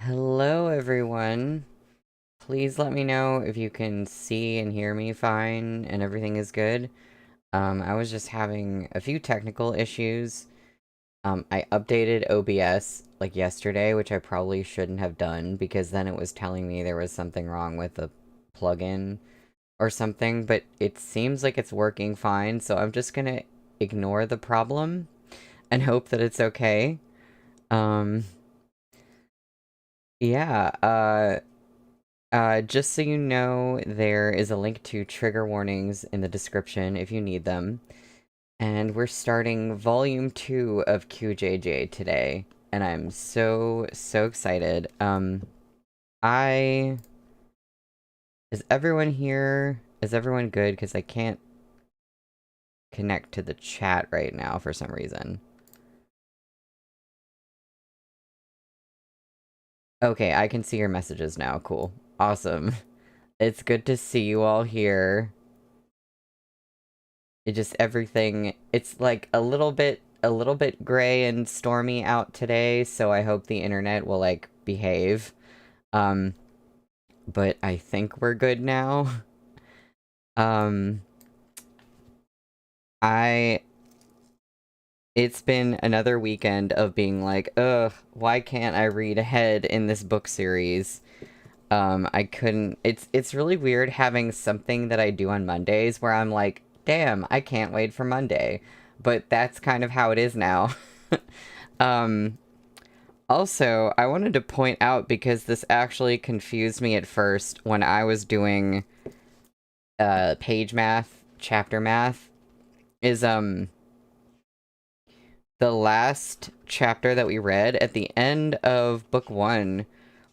Hello, everyone. Please let me know if you can see and hear me fine and everything is good. I was just having a few technical issues. I updated OBS like yesterday, which I probably shouldn't have done because then it was telling me there was something wrong with the plugin or something, but it seems like it's working fine, so I'm just gonna ignore the problem and hope that it's okay. Um, yeah, just so you know, there is a link to trigger warnings in the description if you need them. And we're starting volume 2 of QJJ today, and I'm so excited. I is everyone here? Is everyone good? Because I can't connect to the chat right now for some reason. Okay, I can see your messages now. Cool. Awesome. It's good to see you all here. It just everything it's like a little bit gray and stormy out today, so I hope the internet will like behave. Um but I think we're good now. Um I it's been another weekend of being like, ugh, why can't I read ahead in this book series? I couldn't it's really weird having something that I do on Mondays where I'm like, damn, I can't wait for Monday. But that's kind of how it is now. Um, Also, I wanted to point out because this actually confused me at first when I was doing page math, chapter math, is the last chapter that we read at the end of book 1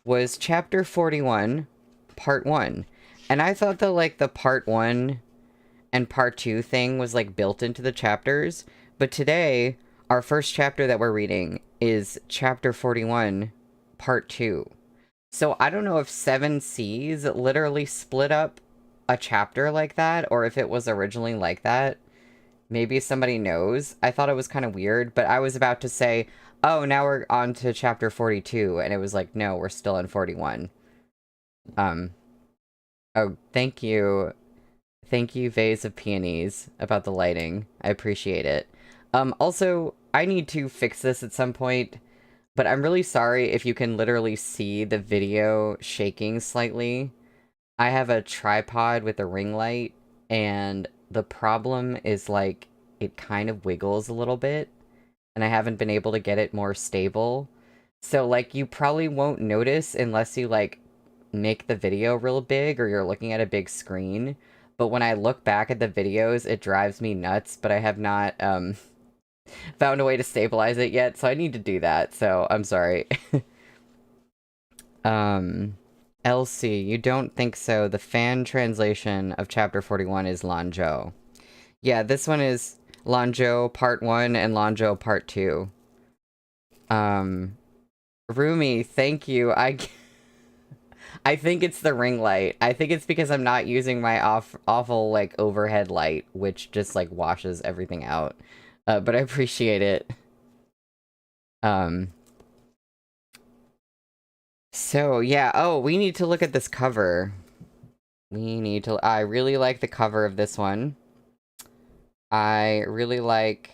was chapter 41, part 1. And I thought that like the part 1 and part 2 thing was like built into the chapters, but today our first chapter that we're reading is chapter 41, part 2. So I don't know if 7 Seas literally split up a chapter like that, or if it was originally like that. Maybe somebody knows. I thought it was kind of weird, but I was about to say, oh, now we're on to chapter 42, and it was like, no, we're still in 41. Um, oh, thank you. Thank you, Vase of Peonies, about the lighting. I appreciate it. Also, I need to fix this at some point, but I'm really sorry if you can literally see the video shaking slightly. I have a tripod with a ring light, and the problem is, like, it kind of wiggles a little bit, and I haven't been able to get it more stable. So, like, you probably won't notice unless you, like, make the video real big or you're looking at a big screen. But when I look back at the videos, it drives me nuts, but I have not, found a way to stabilize it yet, so I need to do that, so I'm sorry. Um, Elsie, you don't think so? The fan translation of chapter 41 is Lanzhou. Yeah, this one is Lanzhou part 1 and Lanzhou part 2. Um, Rumi, thank you. I think it's the ring light. I think it's because I'm not using my awful like overhead light, which just like washes everything out. But I appreciate it. Um, so yeah, oh, we need to look at this cover. I really like the cover of this one. I really like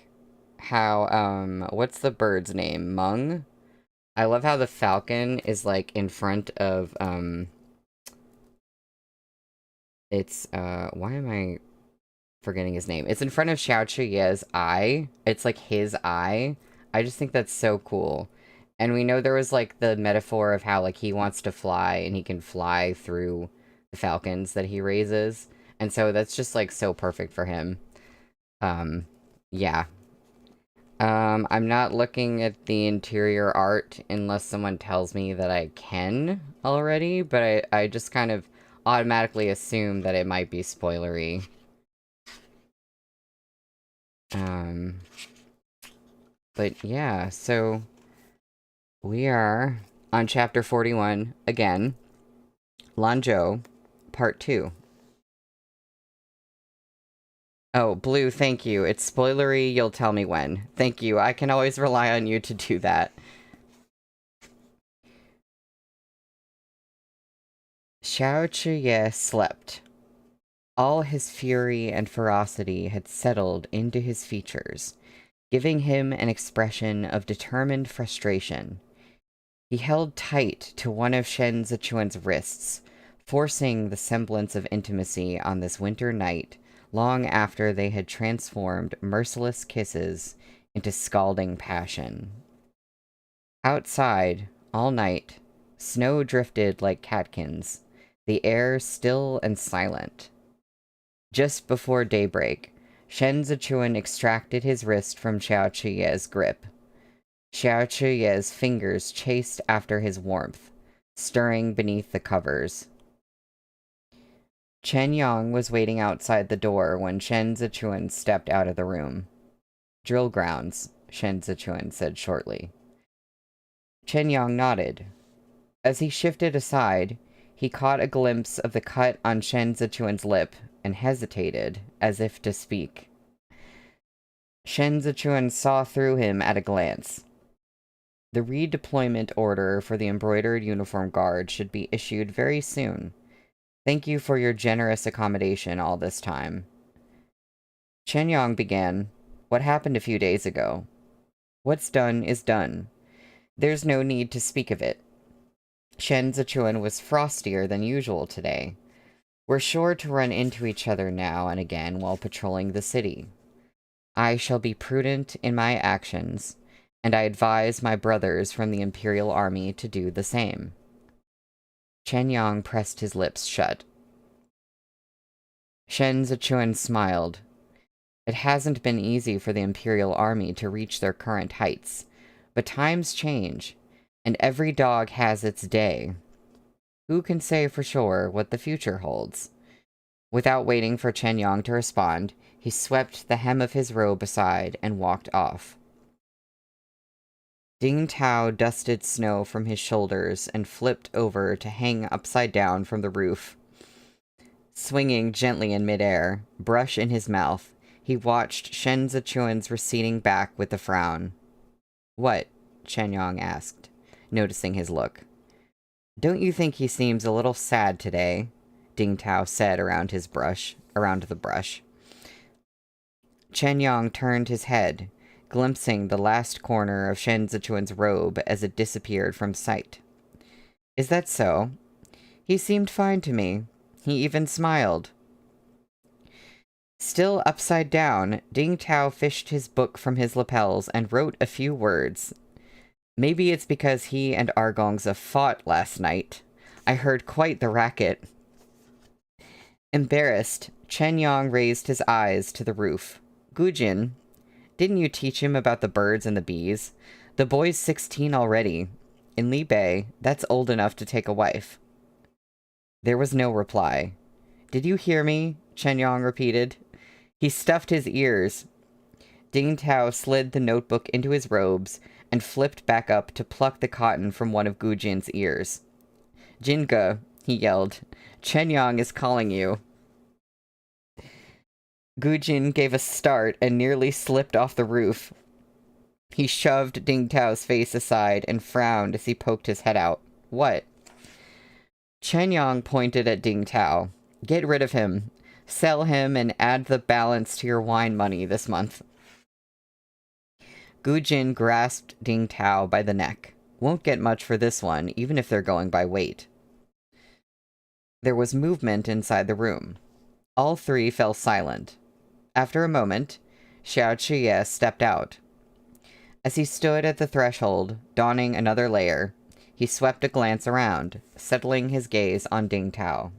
how, what's the bird's name? Mung? I love how the falcon is, like, in front of, why am I forgetting his name? It's in front of Xiao Chuye's eye. It's, like, his eye. I just think that's so cool. And we know there was, like, the metaphor of how, like, he wants to fly and he can fly through the falcons that he raises. And so that's just, like, so perfect for him. Um, yeah. I'm not looking at the interior art unless someone tells me that I can already, but I just kind of automatically assume that it might be spoilery. Um, but yeah, so we are on chapter 41 again, Lanzhou, part 2. Oh, Blue, thank you. It's spoilery, you'll tell me when. Thank you, I can always rely on you to do that. Xiao Chuye slept. All his fury and ferocity had settled into his features, giving him an expression of determined frustration. He held tight to one of Shen Zichuan's wrists, forcing the semblance of intimacy on this winter night, long after they had transformed merciless kisses into scalding passion. Outside, all night, snow drifted like catkins, the air still and silent. Just before daybreak, Shen Zichuan extracted his wrist from Xiao Chuye's grip. Xiao Chuye's fingers chased after his warmth, stirring beneath the covers. Chen Yang was waiting outside the door when Shen Zichuan stepped out of the room. "Drill grounds," Shen Zichuan said shortly. Chen Yang nodded. As he shifted aside, he caught a glimpse of the cut on Shen Zichuan's lip and hesitated, as if to speak. Shen Zichuan saw through him at a glance. The redeployment order for the embroidered uniform guard should be issued very soon. Thank you for your generous accommodation all this time. Chen Yang began. What happened a few days ago? What's done is done. There's no need to speak of it. Shen Zichuan was frostier than usual today. We're sure to run into each other now and again while patrolling the city. I shall be prudent in my actions, and I advise my brothers from the Imperial Army to do the same. Chen Yang pressed his lips shut. Shen Zichuan smiled. It hasn't been easy for the Imperial Army to reach their current heights, but times change, and every dog has its day. Who can say for sure what the future holds? Without waiting for Chen Yang to respond, he swept the hem of his robe aside and walked off. Ding Tao dusted snow from his shoulders and flipped over to hang upside down from the roof. Swinging gently in midair, brush in his mouth, he watched Shen Zichuan's receding back with a frown. "What?" Chen Yang asked, noticing his look. "Don't you think he seems a little sad today?" Ding Tao said around the brush. Chen Yang turned his head, glimpsing the last corner of Shen Zichuan's robe as it disappeared from sight. "Is that so? He seemed fine to me. He even smiled." Still upside down, Ding Tao fished his book from his lapels and wrote a few words. "Maybe it's because he and Argongza fought last night. I heard quite the racket." Embarrassed, Chen Yang raised his eyes to the roof. "Gujin, didn't you teach him about the birds and the bees? The boy's 16 already. In Li Bei, that's old enough to take a wife." There was no reply. "Did you hear me?" Chen Yang repeated. He stuffed his ears. Ding Tao slid the notebook into his robes and flipped back up to pluck the cotton from one of Gujin's ears. "Jinge," he yelled. "Chen Yang is calling you." Gujin gave a start and nearly slipped off the roof. He shoved Ding Tao's face aside and frowned as he poked his head out. "What?" Chen Yang pointed at Ding Tao. "Get rid of him. Sell him and add the balance to your wine money this month." Gujin grasped Ding Tao by the neck. "Won't get much for this one, even if they're going by weight." There was movement inside the room. All three fell silent. After a moment, Xiao Chuye stepped out. As he stood at the threshold, donning another layer, he swept a glance around, settling his gaze on Ding Tao.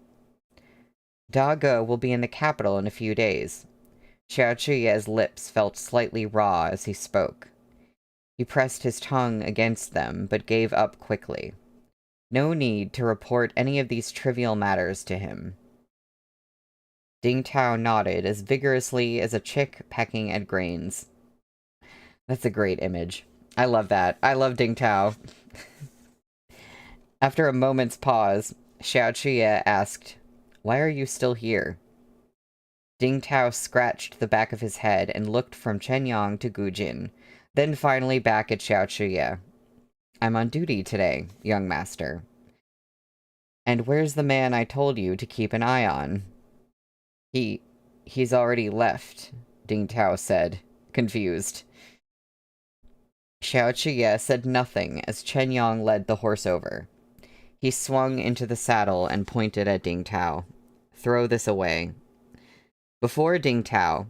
"Da Ge will be in the capital in a few days." Xiao Chuye's lips felt slightly raw as he spoke. He pressed his tongue against them, but gave up quickly. No need to report any of these trivial matters to him. Ding Tao nodded as vigorously as a chick pecking at grains. That's a great image. I love that. I love Ding Tao. After a moment's pause, Xiao Chuye asked, "Why are you still here?" Ding Tao scratched the back of his head and looked from Chen Yang to Gujin, then finally back at Xiao Chuye. "I'm on duty today, young master." And where's the man I told you to keep an eye on? He's already left, Ding Tao said, confused. Xiao Chiye said nothing as Chen Yang led the horse over. He swung into the saddle and pointed at Ding Tao. Throw this away. Before Ding Tao,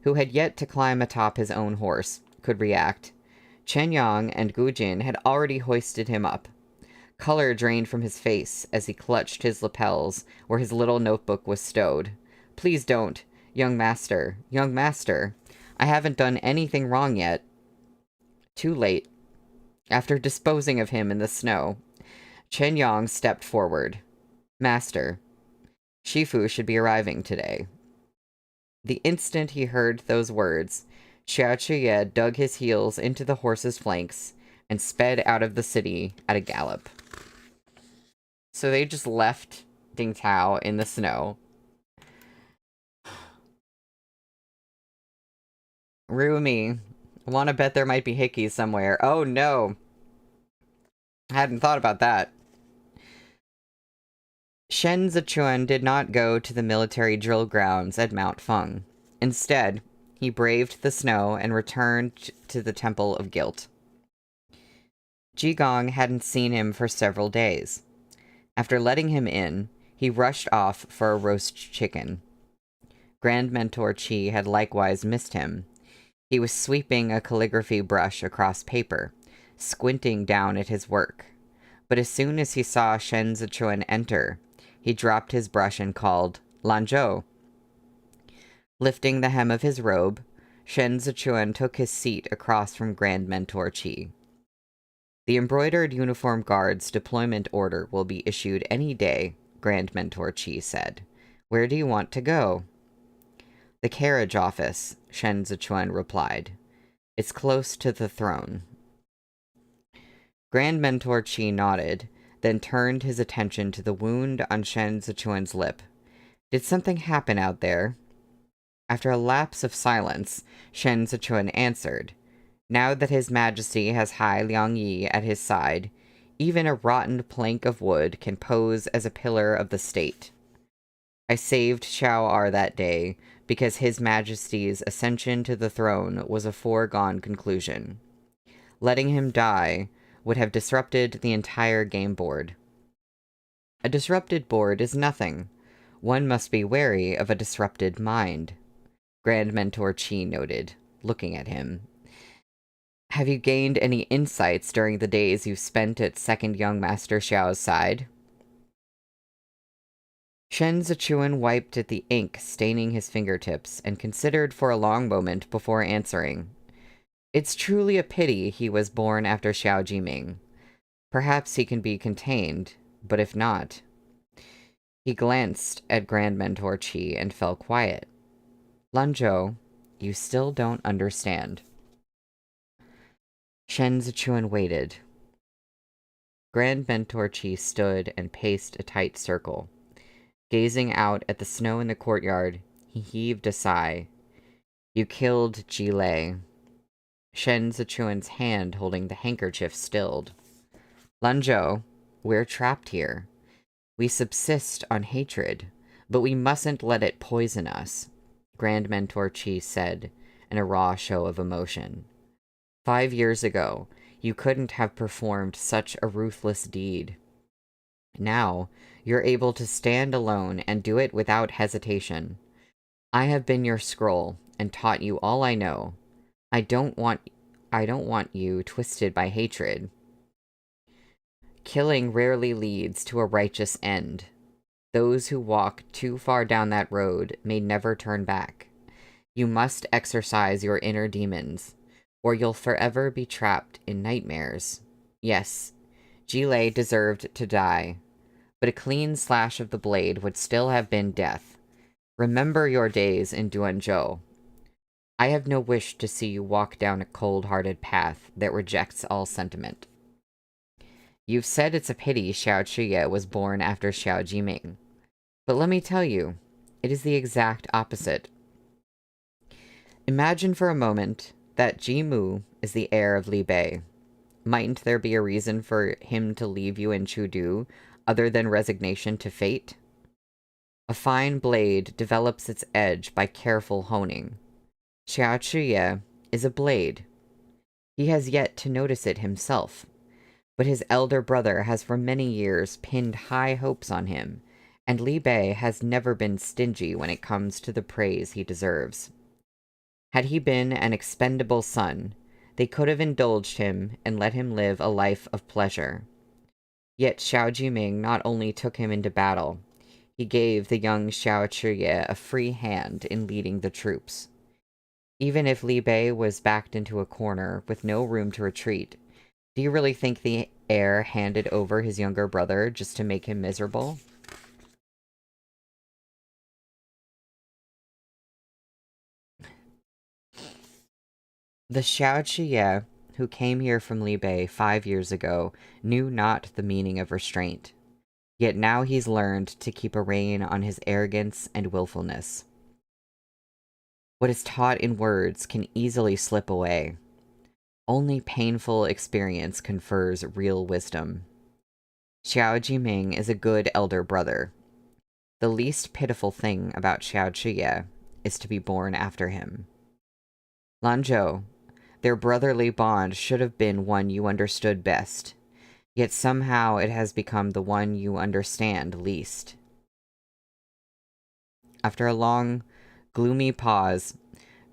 who had yet to climb atop his own horse, could react, Chen Yang and Gu Jin had already hoisted him up. Color drained from his face as he clutched his lapels where his little notebook was stowed. Please don't. Young master. Young master. I haven't done anything wrong yet. Too late. After disposing of him in the snow, Chen Yang stepped forward. Master. Shifu should be arriving today. The instant he heard those words, Xiao Chiye dug his heels into the horse's flanks and sped out of the city at a gallop. So they just left Ding Tao in the snow. Rumi, wanna bet there might be hickeys somewhere. Oh no! I hadn't thought about that. Shen Zichuan did not go to the military drill grounds at Mount Feng. Instead, he braved the snow and returned to the Temple of Guilt. Jigong hadn't seen him for several days. After letting him in, he rushed off for a roast chicken. Grand Mentor Qi had likewise missed him. He was sweeping a calligraphy brush across paper, squinting down at his work. But as soon as he saw Shen Zichuan enter, he dropped his brush and called, Lanzhou. Lifting the hem of his robe, Shen Zichuan took his seat across from Grand Mentor Qi. The embroidered uniform guard's deployment order will be issued any day, Grand Mentor Qi said. Where do you want to go? The carriage office, Shen Zichuan replied. It's close to the throne. Grand Mentor Qi nodded, then turned his attention to the wound on Shen Zichuan's lip. Did something happen out there? After a lapse of silence, Shen Zichuan answered. Now that His Majesty has Hai Liangyi at his side, even a rotten plank of wood can pose as a pillar of the state. I saved Xiao Er that day because His Majesty's ascension to the throne was a foregone conclusion. Letting him die would have disrupted the entire game board. A disrupted board is nothing. One must be wary of a disrupted mind, Grand Mentor Qi noted, looking at him. Have you gained any insights during the days you've spent at Second Young Master Xiao's side? Shen Zichuan wiped at the ink staining his fingertips and considered for a long moment before answering. It's truly a pity he was born after Xiao Jiming. Perhaps he can be contained, but if not... He glanced at Grand Mentor Qi and fell quiet. Lanzhou, you still don't understand. Shen Zichuan waited. Grand Mentor Qi stood and paced a tight circle. Gazing out at the snow in the courtyard, he heaved a sigh. You killed Ji Lei. Shen Zichuan's hand holding the handkerchief stilled. Lanzhou, we're trapped here. We subsist on hatred, but we mustn't let it poison us, Grand Mentor Qi said, in a raw show of emotion. 5 years ago, you couldn't have performed such a ruthless deed. Now, you're able to stand alone and do it without hesitation. I have been your scroll and taught you all I know. I don't want you twisted by hatred. Killing rarely leads to a righteous end. Those who walk too far down that road may never turn back. You must exercise your inner demons, or you'll forever be trapped in nightmares. Yes, Ji Lei deserved to die, but a clean slash of the blade would still have been death. Remember your days in Duanzhou. I have no wish to see you walk down a cold-hearted path that rejects all sentiment. You've said it's a pity Xiao Chiye was born after Xiao Jiming, but let me tell you, it is the exact opposite. Imagine for a moment that Ji Mu is the heir of Li Bei. Mightn't there be a reason for him to leave you in Chudu, other than resignation to fate? A fine blade develops its edge by careful honing. Xiaochuye is a blade. He has yet to notice it himself, but his elder brother has for many years pinned high hopes on him, and Li Bei has never been stingy when it comes to the praise he deserves. Had he been an expendable son, they could have indulged him and let him live a life of pleasure. Yet Xiao Jiming not only took him into battle, he gave the young Xiao Chuye a free hand in leading the troops. Even if Li Bei was backed into a corner with no room to retreat, do you really think the heir handed over his younger brother just to make him miserable? The Xiao Chuye who came here from Li Bei 5 years ago knew not the meaning of restraint. Yet now he's learned to keep a rein on his arrogance and willfulness. What is taught in words can easily slip away. Only painful experience confers real wisdom. Xiao Jiming is a good elder brother. The least pitiful thing about Xiao Chuye is to be born after him. Lanzhou, their brotherly bond should have been one you understood best, yet somehow it has become the one you understand least. After a long, gloomy pause,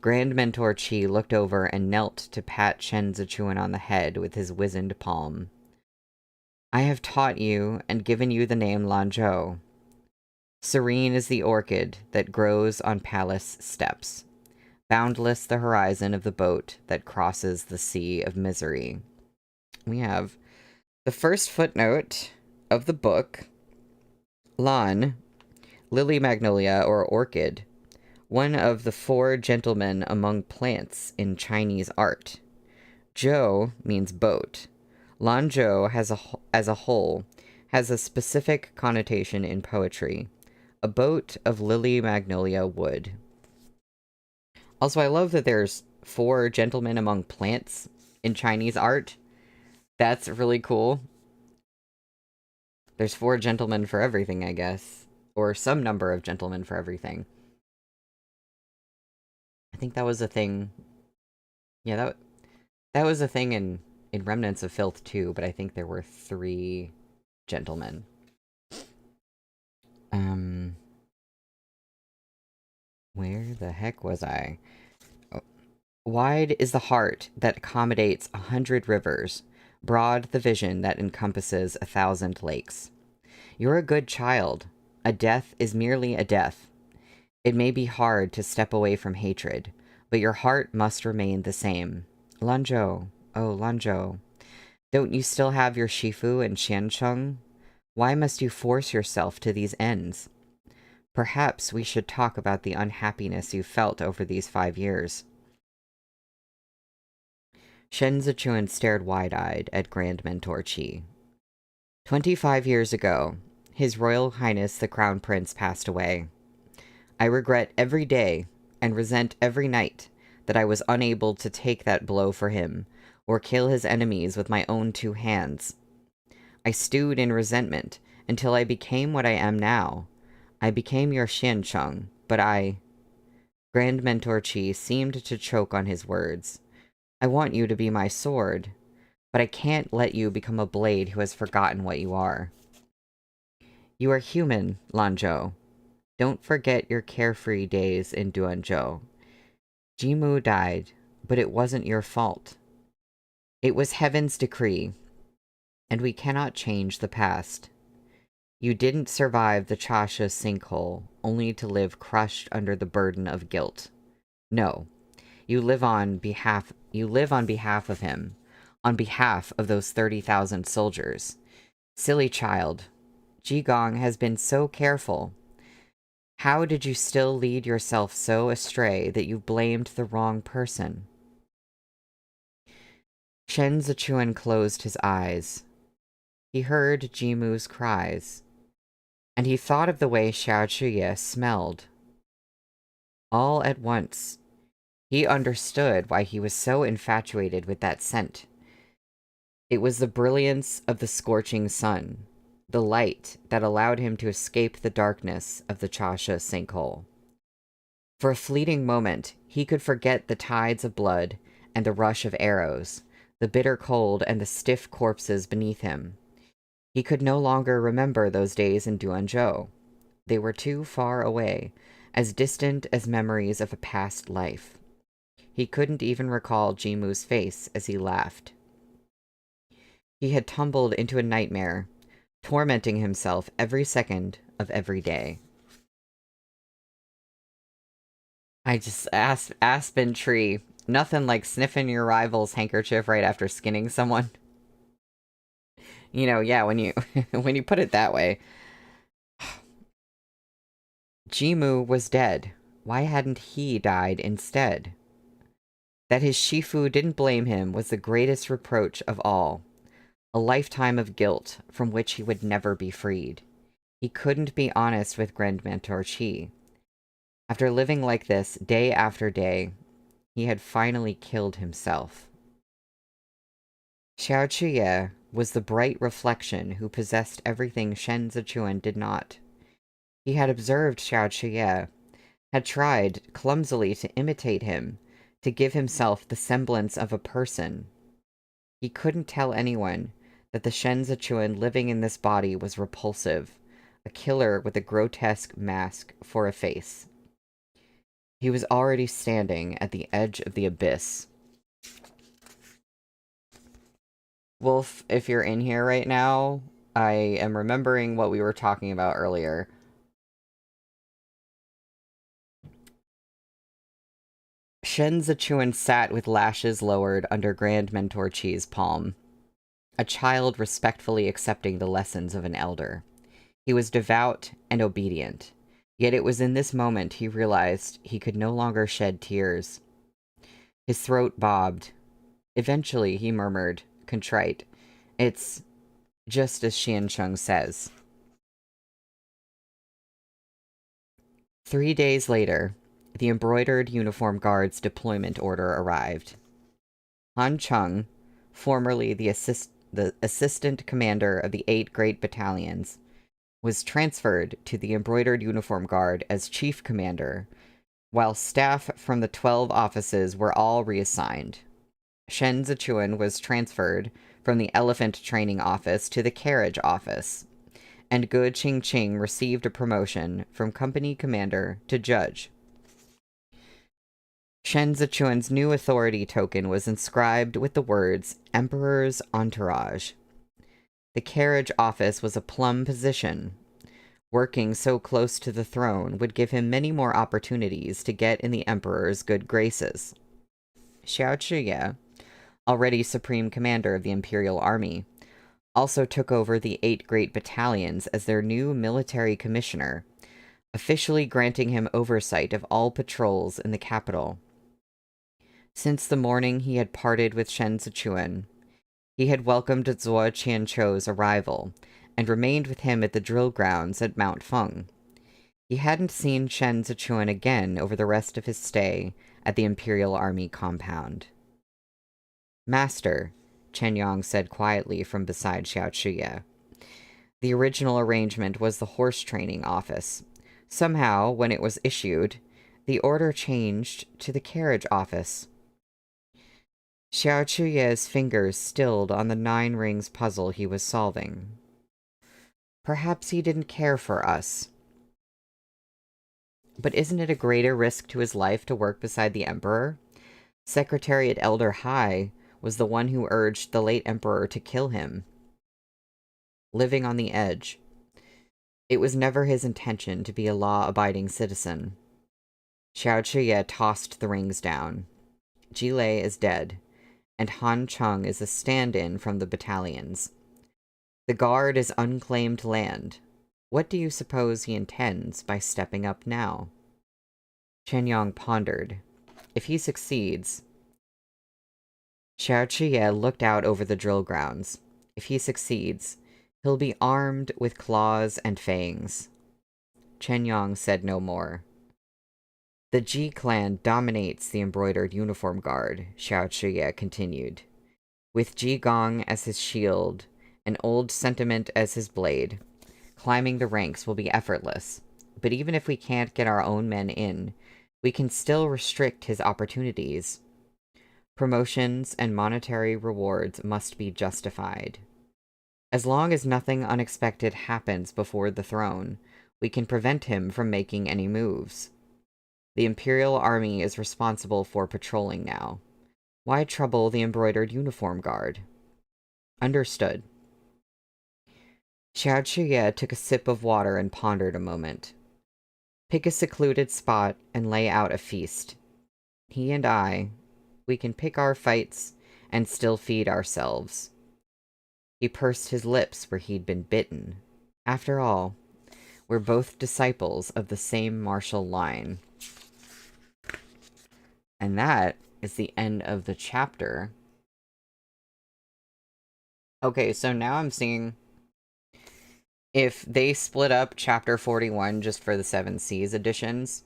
Grand Mentor Qi looked over and knelt to pat Shen Zichuan on the head with his wizened palm. I have taught you and given you the name Lanzhou. Serene is the orchid that grows on palace steps. Boundless the horizon of the boat that crosses the sea of misery. We have the first footnote of the book. Lan, lily magnolia or orchid, one of the 4 gentlemen among plants in Chinese art. Zhou means boat. Lanzhou as a whole has a specific connotation in poetry. A boat of lily magnolia wood. Also, I love that there's 4 gentlemen among plants in Chinese art. That's really cool. There's 4 gentlemen for everything, I guess. Or some number of gentlemen for everything. I think that was a thing. Yeah, that was a thing in Remnants of Filth too, but I think there were 3 gentlemen. Where the heck was I? Oh. Wide is the heart that accommodates 100 rivers, broad the vision that encompasses 1,000 lakes. You're a good child. A death is merely a death. It may be hard to step away from hatred, but your heart must remain the same. Lanzhou, oh Lanzhou, don't you still have your Shifu and Xiancheng? Why must you force yourself to these ends? Perhaps we should talk about the unhappiness you felt over these 5 years. Shen Zichuan stared wide-eyed at Grand Mentor Qi. 25 years ago, His Royal Highness the Crown Prince passed away. I regret every day, and resent every night, that I was unable to take that blow for him, or kill his enemies with my own 2 hands. I stewed in resentment until I became what I am now. I became your Xiancheng, but I... Grand Mentor Qi seemed to choke on his words. I want you to be my sword, but I can't let you become a blade who has forgotten what you are. You are human, Lanzhou. Don't forget your carefree days in Duanzhou. Jimu died, but it wasn't your fault. It was heaven's decree, and we cannot change the past. You didn't survive the Chasha sinkhole, only to live crushed under the burden of guilt. No, you live on behalf of him, on behalf of those 30,000 soldiers. Silly child, Jigong has been so careful. How did you still lead yourself so astray that you blamed the wrong person? Shen Zichuan closed his eyes. He heard Jimu's cries, and he thought of the way Xiao Chuye smelled. All at once, he understood why he was so infatuated with that scent. It was the brilliance of the scorching sun, the light that allowed him to escape the darkness of the Chasha sinkhole. For a fleeting moment, he could forget the tides of blood and the rush of arrows, the bitter cold and the stiff corpses beneath him. He could no longer remember those days in Duanzhou. They were too far away, as distant as memories of a past life. He couldn't even recall Jimu's face as he laughed. He had tumbled into a nightmare, tormenting himself every second of every day. Aspen tree. Nothing like sniffing your rival's handkerchief right after skinning someone. You know, yeah, when you when you put it that way. Jimu was dead. Why hadn't he died instead? That his Shifu didn't blame him was the greatest reproach of all. A lifetime of guilt from which he would never be freed. He couldn't be honest with Grand Mentor Qi. After living like this day after day, he had finally killed himself. Xiao Chuye was the bright reflection who possessed everything Shen Zichuan did not. He had observed Xiao Chuye, had tried clumsily to imitate him, to give himself the semblance of a person. He couldn't tell anyone that the Shen Zichuan living in this body was repulsive, a killer with a grotesque mask for a face. He was already standing at the edge of the abyss. Wolf, if you're in here right now, I am remembering what we were talking about earlier. Shen Zichuan sat with lashes lowered under Grand Mentor Qi's palm, a child respectfully accepting the lessons of an elder. He was devout and obedient, yet it was in this moment he realized he could no longer shed tears. His throat bobbed. Eventually, he murmured, contrite, "It's just as Xiancheng says." 3 days later, the embroidered uniform guard's deployment order arrived. Han Chung, formerly the assistant commander of the 8 Great Battalions, was transferred to the embroidered uniform guard as chief commander, while staff from the 12 offices were all reassigned. Shen Zichuan was transferred from the elephant training office to the carriage office, and Ge Qingqing received a promotion from company commander to judge. Shen Zichuan's new authority token was inscribed with the words, Emperor's Entourage. The carriage office was a plum position. Working so close to the throne would give him many more opportunities to get in the Emperor's good graces. Xiao Chuye, already Supreme Commander of the Imperial Army, also took over the 8 Great Battalions as their new military commissioner, officially granting him oversight of all patrols in the capital. Since the morning he had parted with Shen Zichuan, he had welcomed Zuo Qianchou's arrival, and remained with him at the drill grounds at Mount Feng. He hadn't seen Shen Zichuan again over the rest of his stay at the Imperial Army compound. "Master," Chen Yang said quietly from beside Xiao Chuye. The original arrangement was the horse training office. Somehow, when it was issued, the order changed to the carriage office. Xiao Chuye's fingers stilled on the 9 rings puzzle he was solving. Perhaps he didn't care for us. But isn't it a greater risk to his life to work beside the Emperor? Secretariat Elder Hai was the one who urged the late Emperor to kill him. Living on the edge. It was never his intention to be a law-abiding citizen. Xiao Chuye tossed the rings down. Jilei is dead, and Han Chung is a stand-in from the battalions. The guard is unclaimed land. What do you suppose he intends by stepping up now? Chen Yang pondered. If he succeeds... Xiao Chuye looked out over the drill grounds. If he succeeds, he'll be armed with claws and fangs. Chen Yang said no more. The Ji clan dominates the embroidered uniform guard, Xiao Chuye continued. With Ji Gong as his shield, an old sentiment as his blade. Climbing the ranks will be effortless, but even if we can't get our own men in, we can still restrict his opportunities. Promotions and monetary rewards must be justified. As long as nothing unexpected happens before the throne, we can prevent him from making any moves. The Imperial Army is responsible for patrolling now. Why trouble the embroidered uniform guard? Understood. Xiao Chuye took a sip of water and pondered a moment. Pick a secluded spot and lay out a feast. He and I, we can pick our fights and still feed ourselves. He pursed his lips where he'd been bitten. After all, we're both disciples of the same martial line. And that is the end of the chapter. Okay, so now I'm seeing if they split up chapter 41 just for the 7 Seas editions,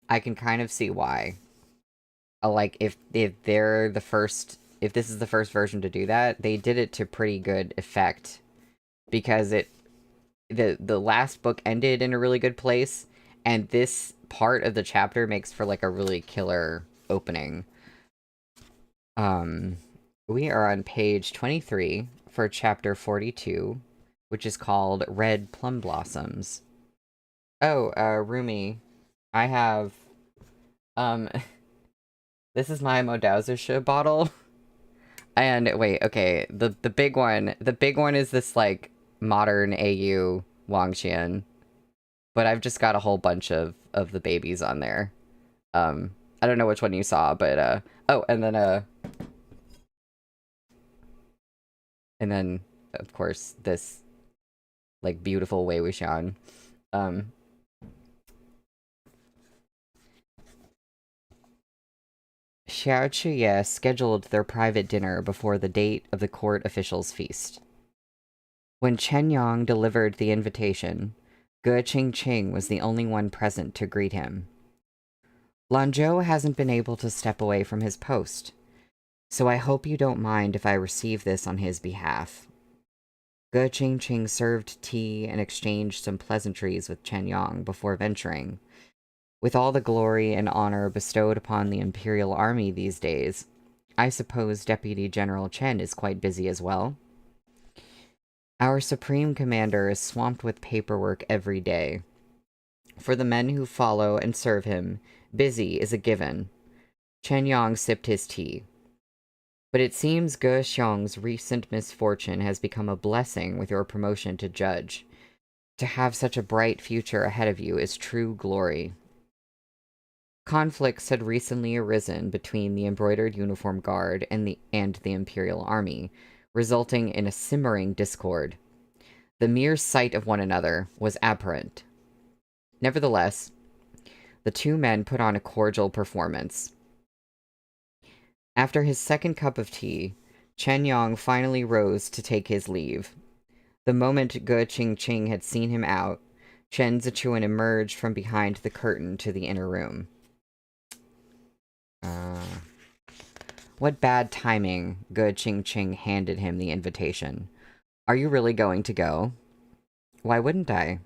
I can kind of see why. Like, if they're the first, if this is the first version to do that, they did it to pretty good effect. Because the last book ended in a really good place, and this part of the chapter makes for, like, a really killer opening. We are on page 23 for chapter 42, which is called Red Plum Blossoms. Oh, Rumi, I have, this is my Modauzersche bottle. And, wait, okay, the big one is this, like, modern AU Wangxian. But I've just got a whole bunch of the babies on there. I don't know which one you saw, but, oh, and then, of course, this, like, beautiful Wei Wuxian. Xiao Chuye scheduled their private dinner before the date of the court officials' feast. When Chen Yang delivered the invitation, Ge Qingqing was the only one present to greet him. Lanzhou hasn't been able to step away from his post, so I hope you don't mind if I receive this on his behalf. Ge Qingqing served tea and exchanged some pleasantries with Chen Yang before venturing. With all the glory and honor bestowed upon the Imperial Army these days, I suppose Deputy General Chen is quite busy as well. Our Supreme Commander is swamped with paperwork every day. For the men who follow and serve him, busy is a given. Chen Yang sipped his tea. But it seems Ge Xiong's recent misfortune has become a blessing with your promotion to judge. To have such a bright future ahead of you is true glory. Conflicts had recently arisen between the Embroidered Uniform Guard and the Imperial Army, resulting in a simmering discord. The mere sight of one another was abhorrent. Nevertheless, the two men put on a cordial performance. After his second cup of tea, Chen Yang finally rose to take his leave. The moment Ge Qingqing had seen him out, Chen Zichuan emerged from behind the curtain to the inner room. What bad timing, Ge Qingqing handed him the invitation. Are you really going to go? Why wouldn't I?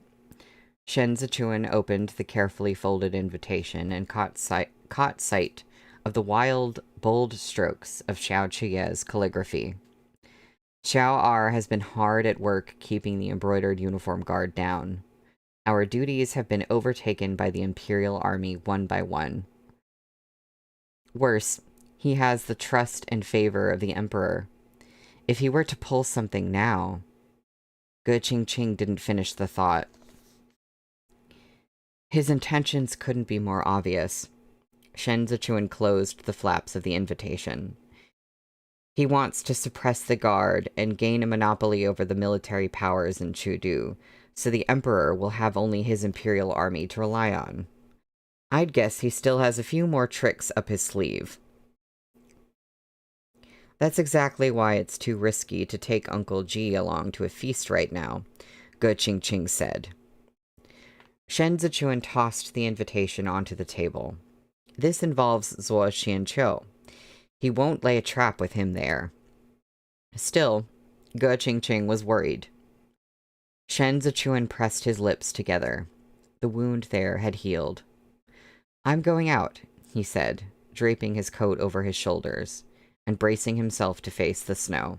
Shen Zichuan opened the carefully folded invitation and caught sight of the wild, bold strokes of Xiao Chuye's calligraphy. Xiao R has been hard at work keeping the Embroidered Uniform Guard down. Our duties have been overtaken by the Imperial Army one by one. Worse, he has the trust and favor of the Emperor. If he were to pull something now... Ge Qingqing didn't finish the thought. His intentions couldn't be more obvious. Shen Zichuan closed the flaps of the invitation. He wants to suppress the guard and gain a monopoly over the military powers in Chudu, so the Emperor will have only his Imperial Army to rely on. I'd guess he still has a few more tricks up his sleeve. That's exactly why it's too risky to take Uncle Ji along to a feast right now, Ge Qingqing said. Shen Zichuan tossed the invitation onto the table. This involves Zuo Xianqiu. He won't lay a trap with him there. Still, Ge Qingqing was worried. Shen Zichuan pressed his lips together. The wound there had healed. "I'm going out," he said, draping his coat over his shoulders and bracing himself to face the snow.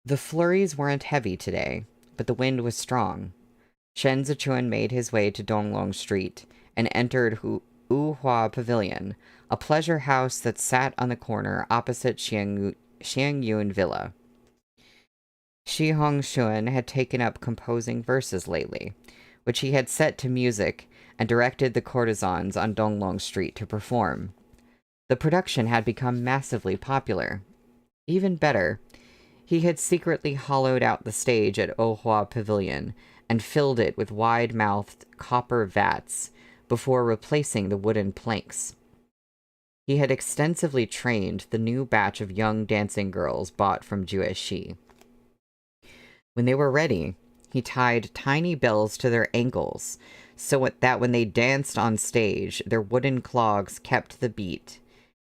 The flurries weren't heavy today, but the wind was strong. Shen Zichuan made his way to Donglong Street and entered Wuhua Pavilion, a pleasure house that sat on the corner opposite Xiangyun Villa. Shi Hongxuan had taken up composing verses lately, which he had set to music and directed the courtesans on Donglong Street to perform. The production had become massively popular. Even better, he had secretly hollowed out the stage at Wuhua Pavilion and filled it with wide-mouthed copper vats before replacing the wooden planks. He had extensively trained the new batch of young dancing girls bought from Jueshi. When they were ready, he tied tiny bells to their ankles so that when they danced on stage, their wooden clogs kept the beat,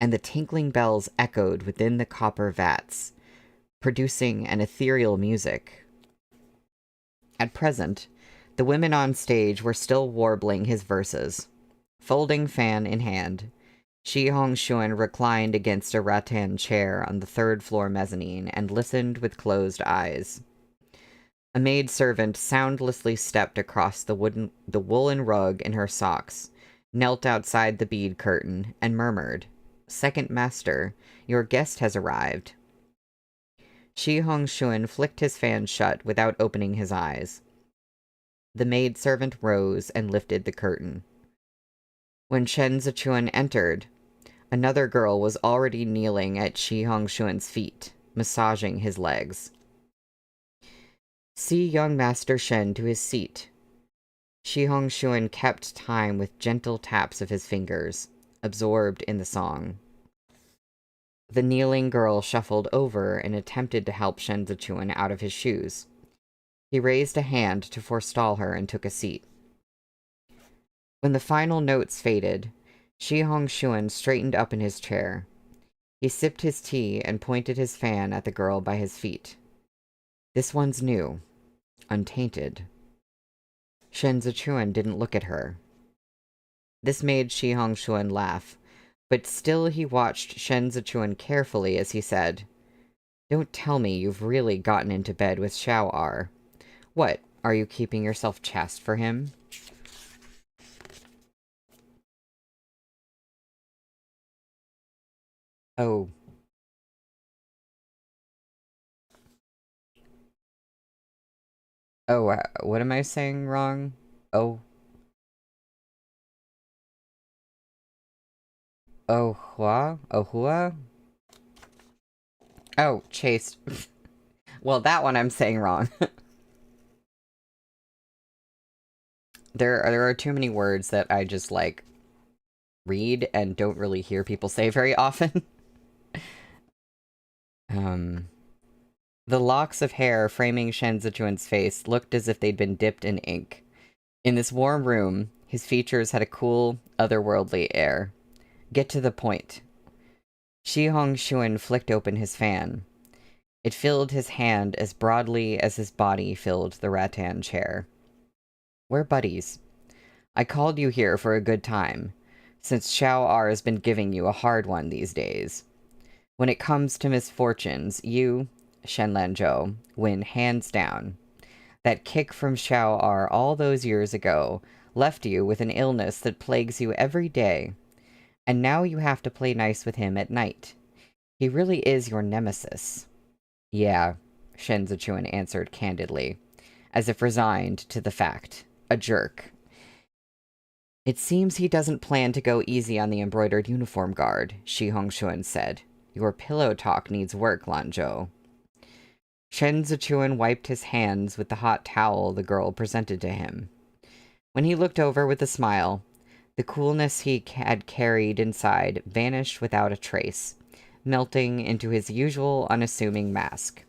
and the tinkling bells echoed within the copper vats, producing an ethereal music. At present, the women on stage were still warbling his verses. Folding fan in hand, Shi Hongxuan reclined against a rattan chair on the third-floor mezzanine and listened with closed eyes. A maidservant soundlessly stepped across the woolen rug in her socks, knelt outside the bead curtain, and murmured, "Second master, your guest has arrived." Shi Hongxuan flicked his fan shut without opening his eyes. The maidservant rose and lifted the curtain. When Shen Zichuan entered, another girl was already kneeling at Shi Hongxuan's feet, massaging his legs. "See young Master Shen to his seat." Shi Hongxuan kept time with gentle taps of his fingers, absorbed in the song. The kneeling girl shuffled over and attempted to help Shen Zichuan out of his shoes. He raised a hand to forestall her and took a seat. When the final notes faded, Shi Hongxuan straightened up in his chair. He sipped his tea and pointed his fan at the girl by his feet. "This one's new. Untainted." Shen Zichuan didn't look at her. This made Shi Hongxuan laugh, but still he watched Shen Zichuan carefully as he said, "Don't tell me you've really gotten into bed with Xiao R. What, are you keeping yourself chaste for him?" Oh. Oh, what am I saying wrong? Oh. Ohua? Ohua? Oh, chaste. Well, that one I'm saying wrong. There are too many words that I just, like, read and don't really hear people say very often. The locks of hair framing Shen Zichuan's face looked as if they'd been dipped in ink. In this warm room, his features had a cool, otherworldly air. "Get to the point." Shi Hongxuan flicked open his fan. It filled his hand as broadly as his body filled the rattan chair. "We're buddies. I called you here for a good time, since Xiao R has been giving you a hard one these days. When it comes to misfortunes, you, Shen Lanzhou, win hands down. That kick from Xiao R all those years ago left you with an illness that plagues you every day, and now you have to play nice with him at night. He really is your nemesis." "Yeah," Shen Zichuan answered candidly, as if resigned to the fact. "A jerk." "It seems he doesn't plan to go easy on the embroidered uniform guard," Shi Hongxuan said. "Your pillow talk needs work, Lanzhou." Shen Zichuan wiped his hands with the hot towel the girl presented to him. When he looked over with a smile, the coolness he had carried inside vanished without a trace, melting into his usual unassuming mask.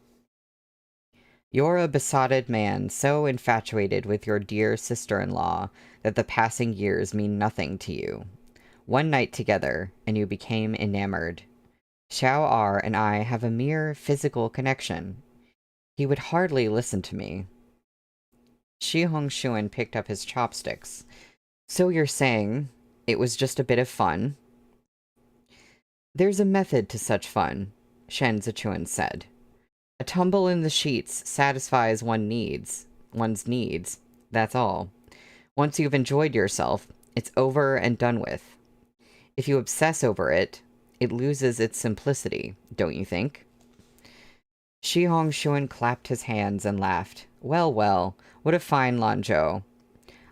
"You're a besotted man so infatuated with your dear sister-in-law that the passing years mean nothing to you. One night together, and you became enamored. Xiao R and I have a mere physical connection. He would hardly listen to me. Shi Hongshuan picked up his chopsticks. So you're saying it was just a bit of fun? There's a method to such fun, Shen Zichuan said. A tumble in the sheets satisfies one's needs, that's all. Once you've enjoyed yourself, it's over and done with. If you obsess over it, it loses its simplicity, don't you think? Shi Hongshuan clapped his hands and laughed. Well, well, what a fine Lanzhou.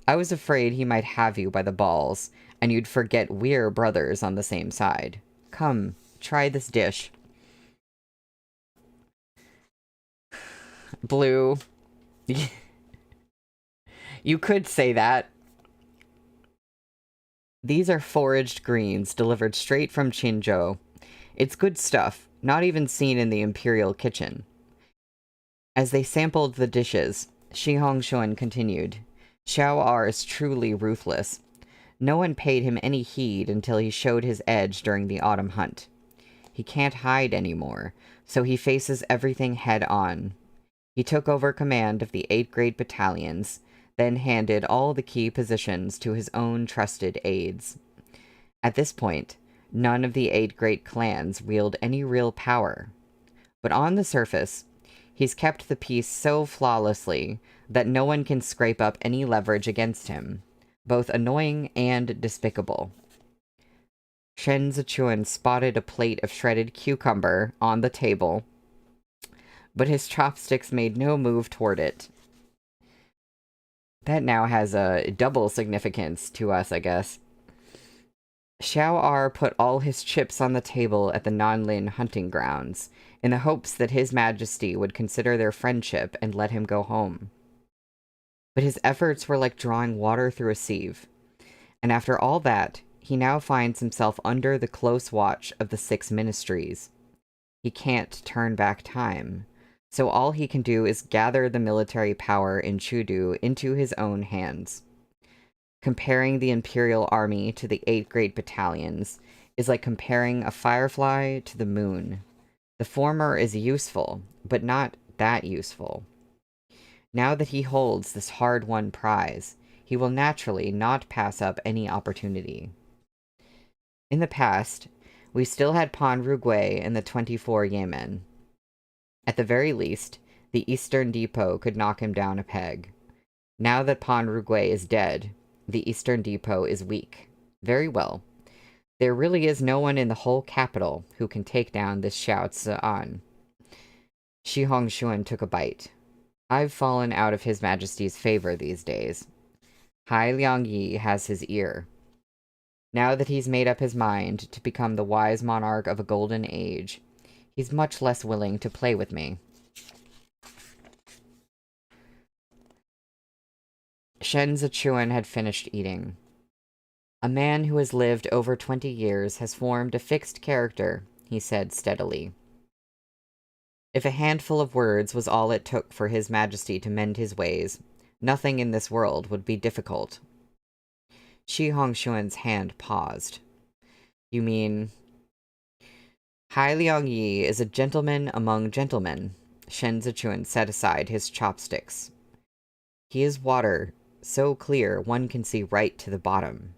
I was afraid he might have you by the balls, and you'd forget we're brothers on the same side. Come, try this dish. Blue. You could say that. These are foraged greens delivered straight from Qinzhou. It's good stuff, not even seen in the imperial kitchen. As they sampled the dishes, Shi Hongshuan continued, Xiao R is truly ruthless. No one paid him any heed until he showed his edge during the autumn hunt. He can't hide anymore, so he faces everything head on. He took over command of the 8 great battalions, then handed all the key positions to his own trusted aides. At this point, none of the 8 great clans wield any real power. But on the surface, he's kept the peace so flawlessly that no one can scrape up any leverage against him, both annoying and despicable. Shen Zichuan spotted a plate of shredded cucumber on the table, but his chopsticks made no move toward it. That now has a double significance to us, I guess. Xiao R put all his chips on the table at the Nanlin hunting grounds, in the hopes that His Majesty would consider their friendship and let him go home. But his efforts were like drawing water through a sieve, and after all that, he now finds himself under the close watch of the 6 ministries. He can't turn back time, so all he can do is gather the military power in Chudu into his own hands. Comparing the Imperial Army to the 8 great battalions is like comparing a firefly to the moon. The former is useful, but not that useful. Now that he holds this hard-won prize, he will naturally not pass up any opportunity. In the past, we still had Pan Rugui and the 24 Yemen. At the very least, the Eastern Depot could knock him down a peg. Now that Pan Rugui is dead, the Eastern Depot is weak. Very well. There really is no one in the whole capital who can take down this Xiao Zi'an. Shi Hongshuan took a bite. I've fallen out of His Majesty's favor these days. Hai Liangyi has his ear. Now that he's made up his mind to become the wise monarch of a golden age, he's much less willing to play with me. Shen Zichuan had finished eating. A man who has lived over 20 years has formed a fixed character, he said steadily. If a handful of words was all it took for His Majesty to mend his ways, nothing in this world would be difficult. Shi Hongshuan's hand paused. You mean... Hai Liangyi is a gentleman among gentlemen, Shen Zichuan set aside his chopsticks. He is water, so clear one can see right to the bottom.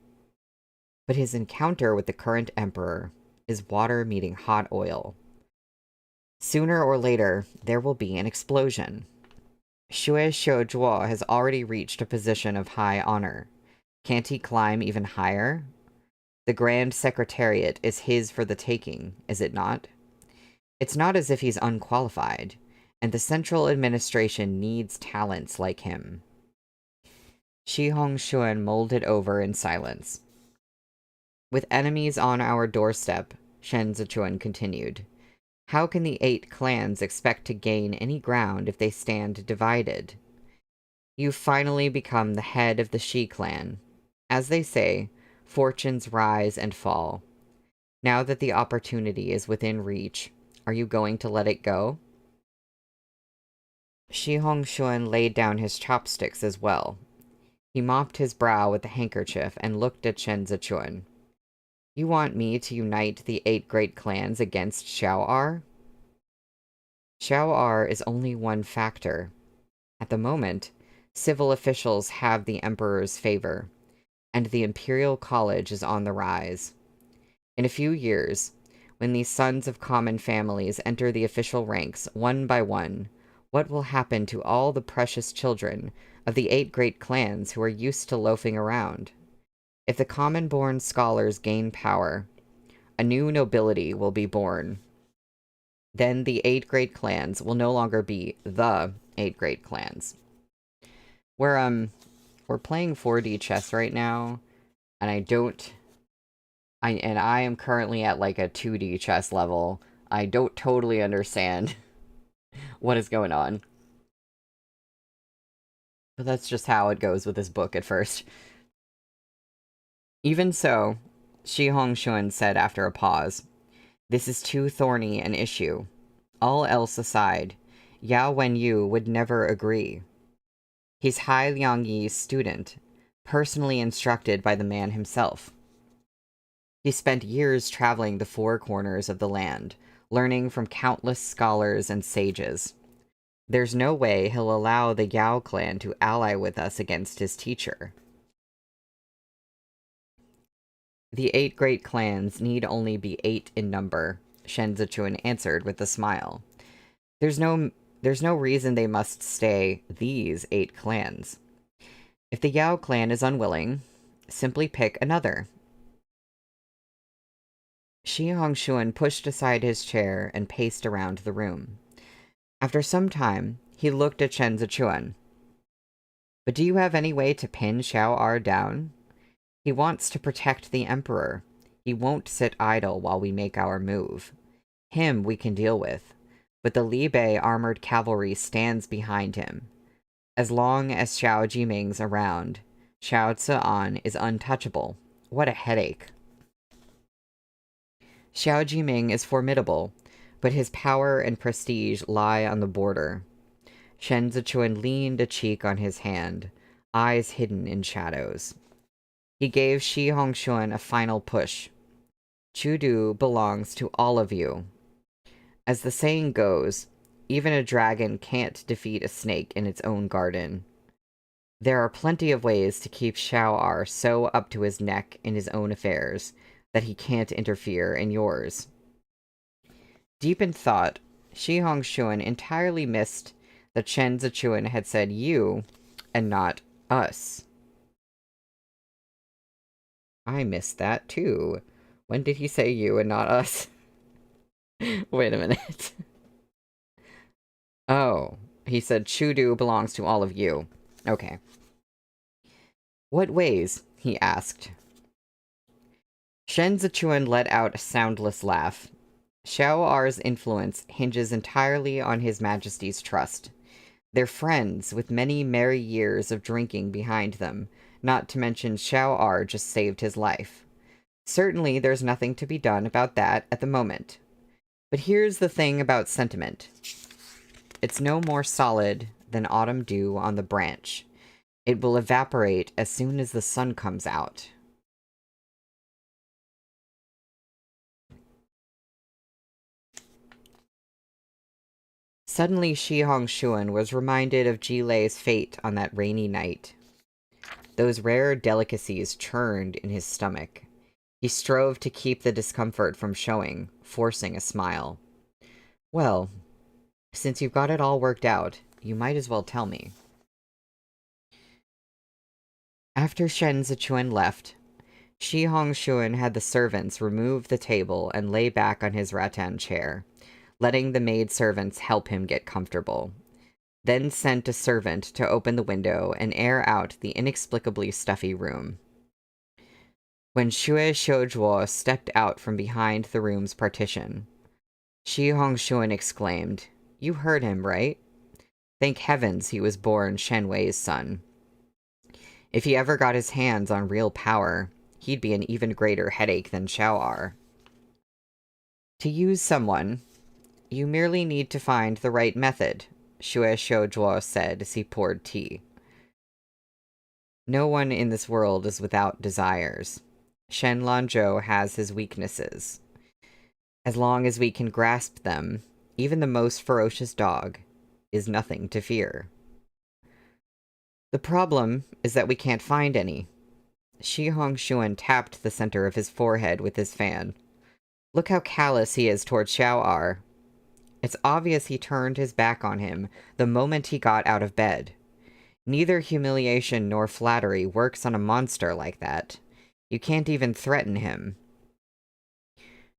But his encounter with the current emperor is water meeting hot oil. Sooner or later, there will be an explosion. Xue Xiuzhuo has already reached a position of high honor. Can't he climb even higher? The Grand Secretariat is his for the taking, is it not? It's not as if he's unqualified, and the central administration needs talents like him. Shi Hongshuan mulled it over in silence. With enemies on our doorstep, Shen Zichuan continued, how can the 8 clans expect to gain any ground if they stand divided? You've finally become the head of the Shi clan. As they say, fortunes rise and fall. Now that the opportunity is within reach, are you going to let it go? Shi Hongshuan laid down his chopsticks as well. He mopped his brow with the handkerchief and looked at Shen Zichuan. You want me to unite the 8 great clans against Xiao-R? Xiao-R is only one factor. At the moment, civil officials have the Emperor's favor, and the Imperial College is on the rise. In a few years, when these sons of common families enter the official ranks one by one, what will happen to all the precious children of the 8 great clans who are used to loafing around? If the common-born scholars gain power, a new nobility will be born. Then the 8 great clans will no longer be the 8 great clans. We're playing 4D chess right now, and I am currently at like a 2D chess level. I don't totally understand what is going on. But that's just how it goes with this book at first. Even so, Shi Hongxuan said after a pause, "This is too thorny an issue. All else aside, Yao Wenyu would never agree. He's Hai Liangyi's student, personally instructed by the man himself. He spent years traveling the 4 corners of the land, learning from countless scholars and sages. There's no way he'll allow the Yao clan to ally with us against his teacher." The 8 great clans need only be 8 in number, Shen Zichuan answered with a smile. There's no reason they must stay these 8 clans. If the Yao clan is unwilling, simply pick another. Shi Hongxuan pushed aside his chair and paced around the room. After some time, he looked at Shen Zichuan. "But do you have any way to pin Xiao-R down? He wants to protect the Emperor. He won't sit idle while we make our move. Him we can deal with, but the Li Bei armored cavalry stands behind him. As long as Xiao Jiming's around, Xiao Zi'an is untouchable. What a headache." Xiao Jiming is formidable, but his power and prestige lie on the border. Shen Zichuan leaned a cheek on his hand, eyes hidden in shadows. He gave Shi Hongxuan a final push. "Chudu belongs to all of you. As the saying goes, even a dragon can't defeat a snake in its own garden. There are plenty of ways to keep Xiao-R so up to his neck in his own affairs that he can't interfere in yours." Deep in thought, Shi Hongxuan entirely missed that Shen Zichuan had said you and not us. I missed that too. When did he say you and not us? Wait a minute. Oh, he said Chudu belongs to all of you. Okay. "What ways?" he asked. Shen Zichuan let out a soundless laugh. Xiao-R's influence hinges entirely on His Majesty's trust. They're friends with many merry years of drinking behind them, not to mention Xiao-R just saved his life. Certainly there's nothing to be done about that at the moment. But here's the thing about sentiment. It's no more solid than autumn dew on the branch. It will evaporate as soon as the sun comes out. Suddenly Shi Hongxuan was reminded of Jilei's fate on that rainy night. Those rare delicacies churned in his stomach. He strove to keep the discomfort from showing, forcing a smile. "Well, since you've got it all worked out, you might as well tell me." After Shen Zichuan left, Shi Hongxuan had the servants remove the table and lay back on his rattan chair, letting the maid-servants help him get comfortable. Then sent a servant to open the window and air out the inexplicably stuffy room. When Xue Xiuzhuo stepped out from behind the room's partition, Shi Hongxuan exclaimed, "You heard him, right? Thank heavens he was born Shen Wei's son. If he ever got his hands on real power, he'd be an even greater headache than Xiao-R. To use someone, you merely need to find the right method," Xue Xiuzhuo said as he poured tea. "No one in this world is without desires. Shen Lanzhou has his weaknesses. As long as we can grasp them, even the most ferocious dog is nothing to fear. The problem is that we can't find any. Shi Hongshuan tapped the center of his forehead with his fan. Look how callous he is toward Xiao Er. It's obvious he turned his back on him the moment he got out of bed. Neither humiliation nor flattery works on a monster like that. You can't even threaten him.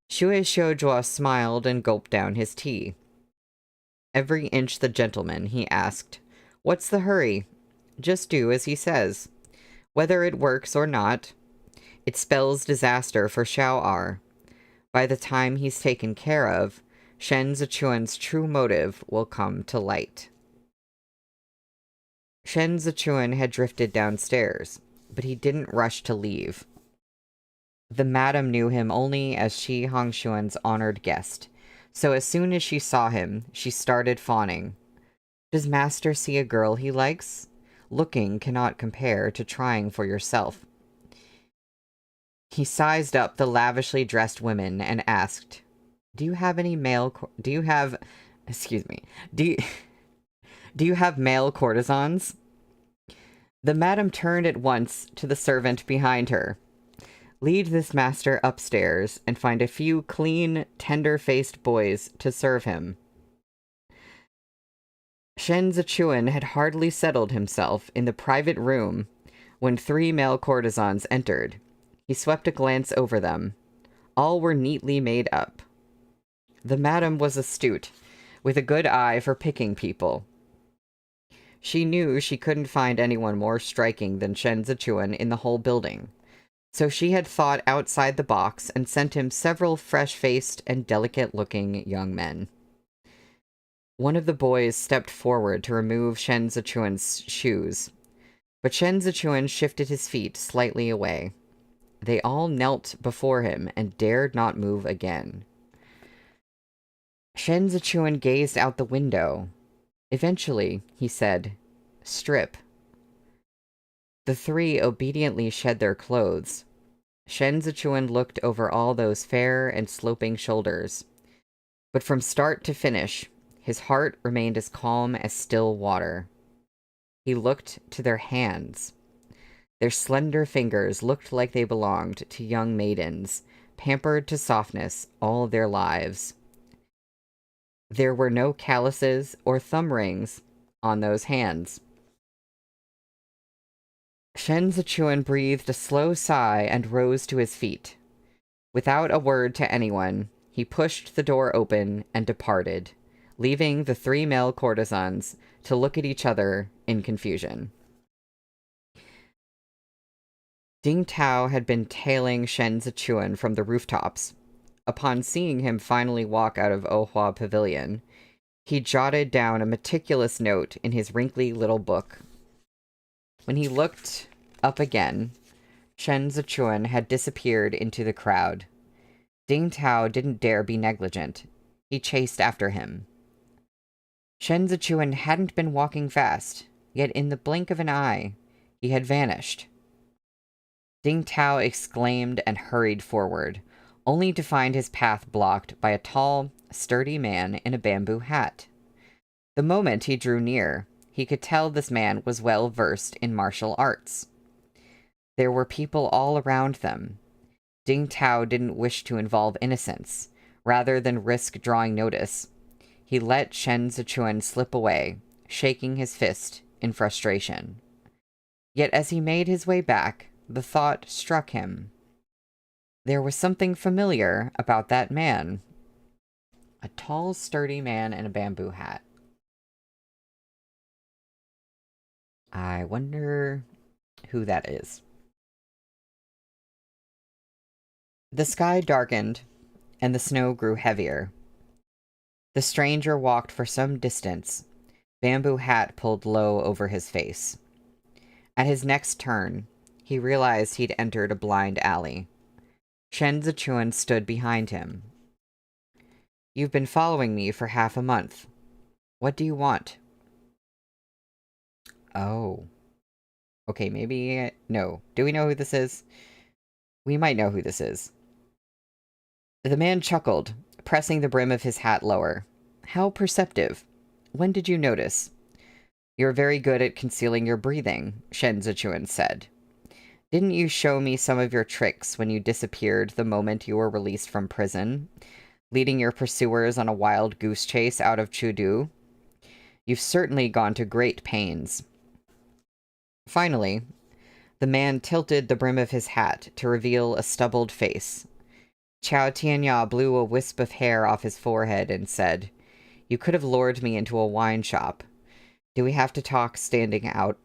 Shui Xiuzhua smiled and gulped down his tea. Every inch the gentleman, he asked. What's the hurry? Just do as he says. Whether it works or not, it spells disaster for Xiao Er. By the time he's taken care of, Shen Zichuan's true motive will come to light. Shen Zichuan had drifted downstairs, but he didn't rush to leave. The madam knew him only as Shi Hongshuan's honored guest, so as soon as she saw him, she started fawning. Does master see a girl he likes? Looking cannot compare to trying for yourself. He sized up the lavishly dressed women and asked, Do you have male courtesans? The madam turned at once to the servant behind her. Lead this master upstairs and find a few clean, tender-faced boys to serve him. Shen Zichuan had hardly settled himself in the private room when 3 male courtesans entered. He swept a glance over them. All were neatly made up. The madam was astute, with a good eye for picking people. She knew she couldn't find anyone more striking than Shen Zichuan in the whole building, so she had thought outside the box and sent him several fresh-faced and delicate-looking young men. One of the boys stepped forward to remove Shen Zichuan's shoes, but Shen Zichuan shifted his feet slightly away. They all knelt before him and dared not move again. Shen Zichuan gazed out the window. Eventually, he said, Strip. The 3 obediently shed their clothes. Shen Zichuan looked over all those fair and sloping shoulders. But from start to finish, his heart remained as calm as still water. He looked to their hands. Their slender fingers looked like they belonged to young maidens, pampered to softness all their lives. There were no calluses or thumb rings on those hands. Shen Zichuan breathed a slow sigh and rose to his feet. Without a word to anyone, he pushed the door open and departed, leaving the 3 male courtesans to look at each other in confusion. Ding Tao had been tailing Shen Zichuan from the rooftops. Upon seeing him finally walk out of Ohua Pavilion, he jotted down a meticulous note in his wrinkly little book. When he looked up again, Shen Zichuan had disappeared into the crowd. Ding Tao didn't dare be negligent. He chased after him. Shen Zichuan hadn't been walking fast, yet in the blink of an eye, he had vanished. Ding Tao exclaimed and hurried forward, only to find his path blocked by a tall, sturdy man in a bamboo hat. The moment he drew near, he could tell this man was well versed in martial arts. There were people all around them. Ding Tao didn't wish to involve innocents. Rather than risk drawing notice, he let Shen Zichuan slip away, shaking his fist in frustration. Yet as he made his way back, the thought struck him. There was something familiar about that man. A tall, sturdy man in a bamboo hat. I wonder who that is. The sky darkened, and the snow grew heavier. The stranger walked for some distance, bamboo hat pulled low over his face. At his next turn, he realized he'd entered a blind alley. Shen Zichuan stood behind him. You've been following me for half a month. What do you want? Oh. Okay, maybe... No. Do we know who this is? We might know who this is. The man chuckled, pressing the brim of his hat lower. How perceptive. When did you notice? You're very good at concealing your breathing, Shen Zichuan said. Didn't you show me some of your tricks when you disappeared the moment you were released from prison, leading your pursuers on a wild goose chase out of Chudu? You've certainly gone to great pains. Finally, the man tilted the brim of his hat to reveal a stubbled face. Chao Tianya blew a wisp of hair off his forehead and said, You could have lured me into a wine shop. Do we have to talk standing out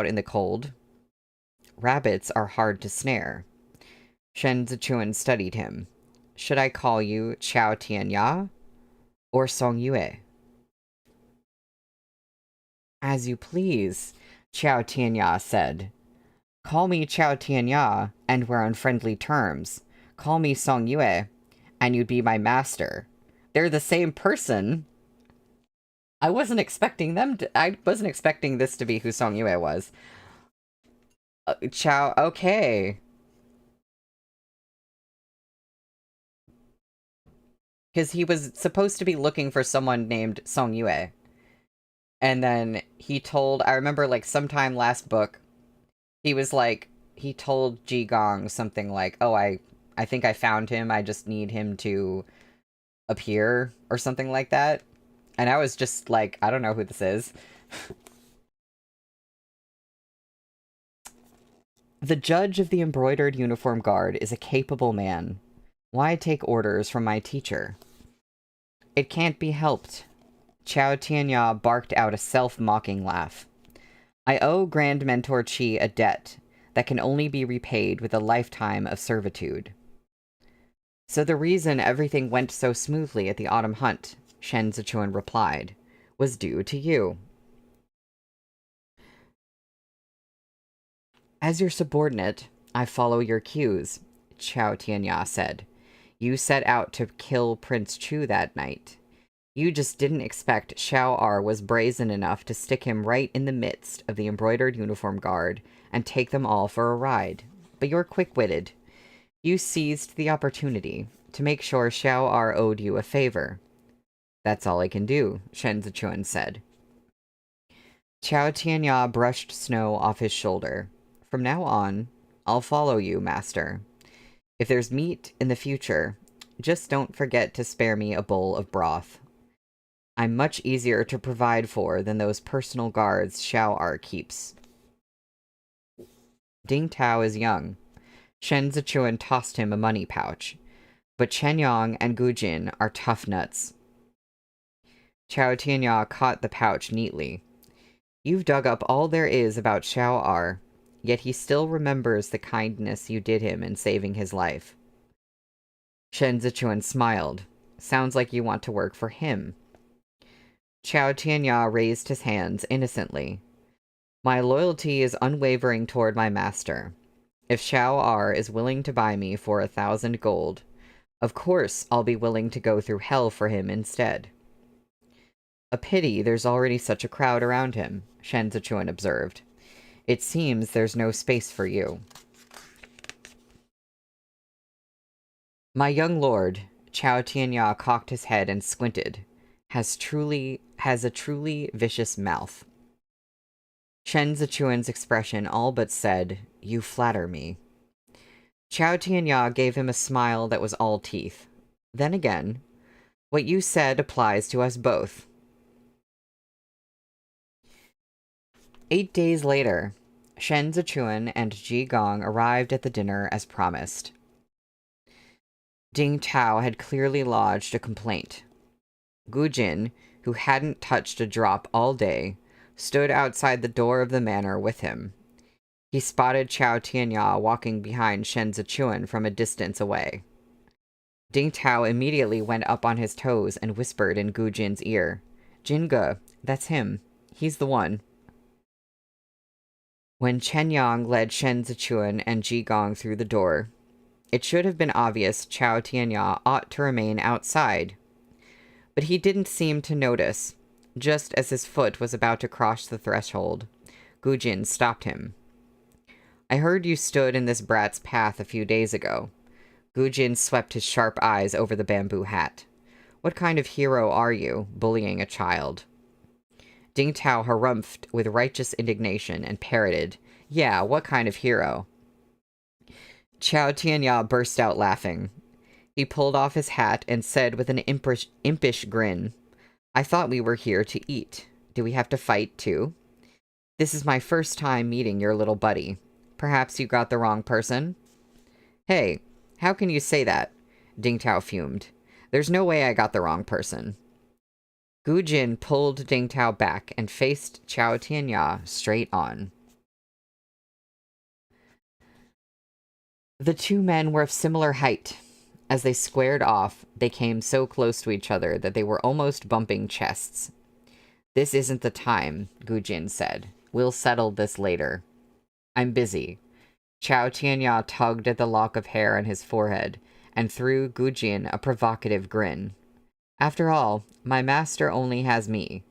in the cold? Rabbits are hard to snare. Shen Zichuan studied him. Should I call you Chao Tianya or Song Yue? As you please, Chao Tianya said. Call me Chao Tianya, and we're on friendly terms. Call me Song Yue, and you'd be my master. They're the same person. I wasn't expecting this to be who Song Yue was. Chao, okay. Because he was supposed to be looking for someone named Song Yue. And then I remember like sometime last book, he told Ji Gong something like, oh, I think I found him, I just need him to appear, or something like that. And I was just like, I don't know who this is. The judge of the embroidered uniform guard is a capable man. Why take orders from my teacher? It can't be helped. Chao Tianya barked out a self-mocking laugh. I owe Grand Mentor Qi a debt that can only be repaid with a lifetime of servitude. So the reason everything went so smoothly at the autumn hunt, Shen Zichuan replied, was due to you. As your subordinate, I follow your cues, Chao Tianya said. You set out to kill Prince Chu that night. You just didn't expect Xiao R was brazen enough to stick him right in the midst of the embroidered uniform guard and take them all for a ride. But you're quick-witted. You seized the opportunity to make sure Xiao R owed you a favor. That's all I can do, Shen Zichuan said. Chao Tianya brushed snow off his shoulder. From now on, I'll follow you, master. If there's meat in the future, just don't forget to spare me a bowl of broth. I'm much easier to provide for than those personal guards Xiao R keeps. Ding Tao is young. Shen Zichuan tossed him a money pouch. But Chen Yang and Gu Jin are tough nuts. Chao Tianya caught the pouch neatly. You've dug up all there is about Xiao R, yet he still remembers the kindness you did him in saving his life. Shen Zichuan smiled. Sounds like you want to work for him. Chao Tianya raised his hands innocently. My loyalty is unwavering toward my master. If Xiao R is willing to buy me for 1,000 gold, of course I'll be willing to go through hell for him instead. A pity there's already such a crowd around him, Shen Zichuan observed. It seems there's no space for you. My young lord, Chao Tianya cocked his head and squinted, has a truly vicious mouth. Shen Zichuan's expression all but said, You flatter me. Chao Tianya gave him a smile that was all teeth. Then again, what you said applies to us both. 8 days later, Shen Zichuan and Ji Gong arrived at the dinner as promised. Ding Tao had clearly lodged a complaint. Gu Jin, who hadn't touched a drop all day, stood outside the door of the manor with him. He spotted Chao Tianya walking behind Shen Zichuan from a distance away. Ding Tao immediately went up on his toes and whispered in Gu Jin's ear, Jinge, that's him. He's the one. When Chen Yang led Shen Zichuan and Ji Gong through the door, it should have been obvious Chao Tianya ought to remain outside. But he didn't seem to notice. Just as his foot was about to cross the threshold, Gu Jin stopped him. I heard you stood in this brat's path a few days ago. Gujin swept his sharp eyes over the bamboo hat. What kind of hero are you, bullying a child? Ding Tao harumphed with righteous indignation and parroted, Yeah, what kind of hero? Qiao Tianya burst out laughing. He pulled off his hat and said with an impish grin, I thought we were here to eat. Do we have to fight, too? This is my first time meeting your little buddy. Perhaps you got the wrong person? Hey, how can you say that? Ding Tao fumed. There's no way I got the wrong person. Gu Jin pulled Ding Tao back and faced Qiao Tianya straight on. The two men were of similar height. As they squared off, they came so close to each other that they were almost bumping chests. This isn't the time, Gu Jin said. We'll settle this later. I'm busy. Qiao Tianya tugged at the lock of hair on his forehead and threw Gu Jin a provocative grin. After all, my master only has me.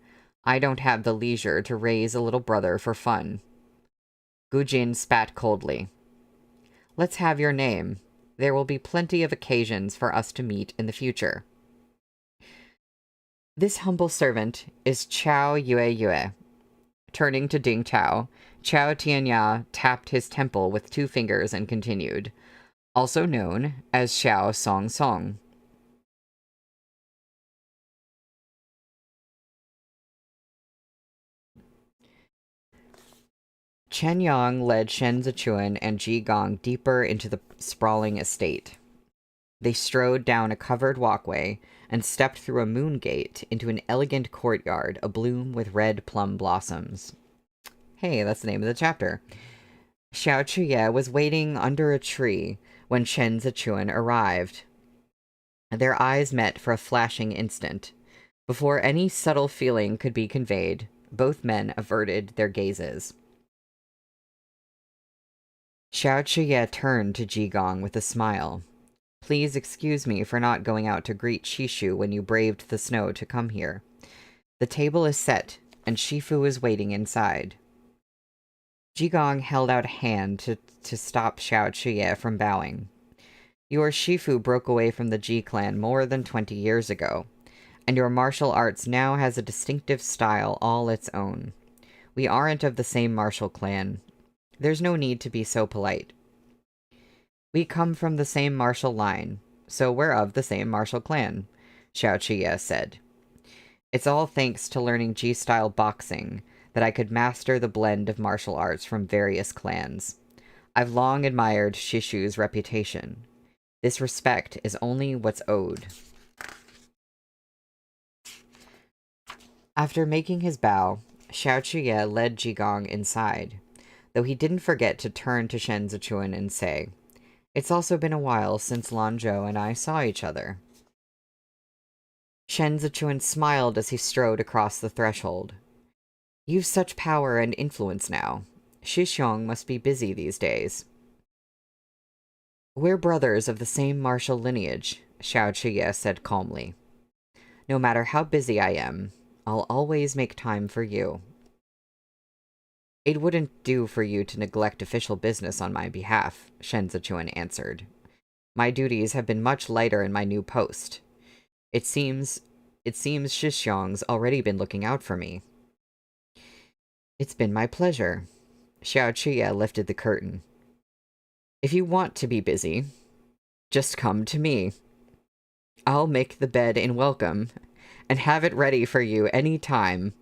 I don't have the leisure to raise a little brother for fun. Gu Jin spat coldly. Let's have your name. There will be plenty of occasions for us to meet in the future. This humble servant is Chao Yue. Turning to Ding Tao, Qiao Tianya tapped his temple with 2 fingers and continued, also known as Xiao Song Song. Chen Yang led Shen Zichuan and Ji Gong deeper into the sprawling estate. They strode down a covered walkway and stepped through a moon gate into an elegant courtyard abloom with red plum blossoms. Hey, that's the name of the chapter. Xiao Chuye was waiting under a tree when Shen Zichuan arrived. Their eyes met for a flashing instant. Before any subtle feeling could be conveyed, both men averted their gazes. Xiao Chuye turned to Ji Gong with a smile. Please excuse me for not going out to greet Shishu when you braved the snow to come here. The table is set, and Shifu is waiting inside. Ji Gong held out a hand to stop Xiao Chuye from bowing. Your Shifu broke away from the Ji clan more than 20 years ago, and your martial arts now has a distinctive style all its own. We aren't of the same martial clan. There's no need to be so polite. We come from the same martial line, so we're of the same martial clan, Xiao Chuye said. It's all thanks to learning G-style boxing that I could master the blend of martial arts from various clans. I've long admired Shishu's reputation. This respect is only what's owed. After making his bow, Xiao Chuye led Ji Gong inside, though he didn't forget to turn to Shen Zichuan and say, It's also been a while since Lanzhou and I saw each other. Shen Zichuan smiled as he strode across the threshold. You've such power and influence now. Shixiong must be busy these days. We're brothers of the same martial lineage, Xiao Chuye said calmly. No matter how busy I am, I'll always make time for you. It wouldn't do for you to neglect official business on my behalf, Shen Zichuan answered. My duties have been much lighter in my new post. It seems Shixiong's already been looking out for me. It's been my pleasure. Xiao Chuye lifted the curtain. If you want to be busy, just come to me. I'll make the bed in welcome and have it ready for you any time.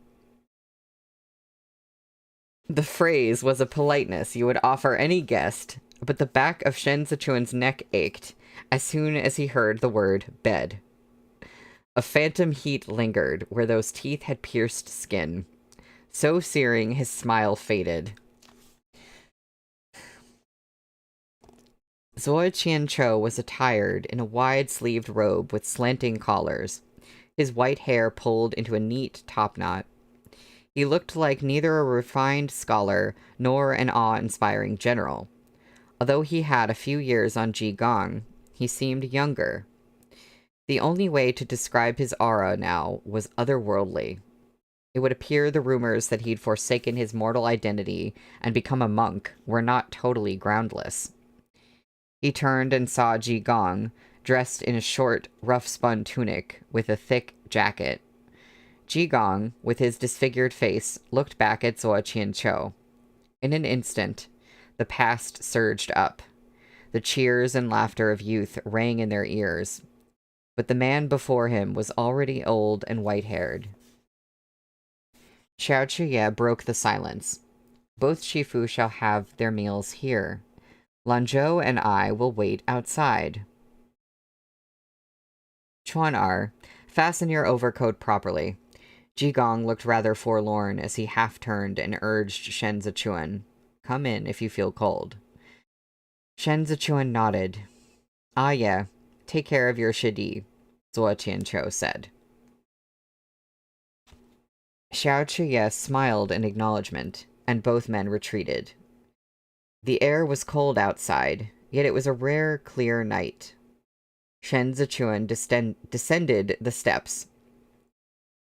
The phrase was a politeness you would offer any guest, but the back of Shen Zichuan's neck ached as soon as he heard the word bed. A phantom heat lingered where those teeth had pierced skin. So searing, his smile faded. Zoi Qianzhou was attired in a wide-sleeved robe with slanting collars, his white hair pulled into a neat topknot. He looked like neither a refined scholar nor an awe-inspiring general. Although he had a few years on Ji Gong, he seemed younger. The only way to describe his aura now was otherworldly. It would appear the rumors that he'd forsaken his mortal identity and become a monk were not totally groundless. He turned and saw Ji Gong, dressed in a short, rough-spun tunic with a thick jacket. Ji Gong, with his disfigured face, looked back at Zuo Qianqiu. In an instant, the past surged up. The cheers and laughter of youth rang in their ears. But the man before him was already old and white-haired. Xiao Chuye broke the silence. Both Shifu shall have their meals here. Lanzhou and I will wait outside. Chuan-er, fasten your overcoat properly. Ji Gong looked rather forlorn as he half-turned and urged Shen Zichuan, come in if you feel cold. Shen Zichuan nodded. Ah yeah, take care of your shidi, Zuo Qianqiu said. Xiao Chuye smiled in acknowledgement, and both men retreated. The air was cold outside, yet it was a rare, clear night. Shen Zichuan descended the steps,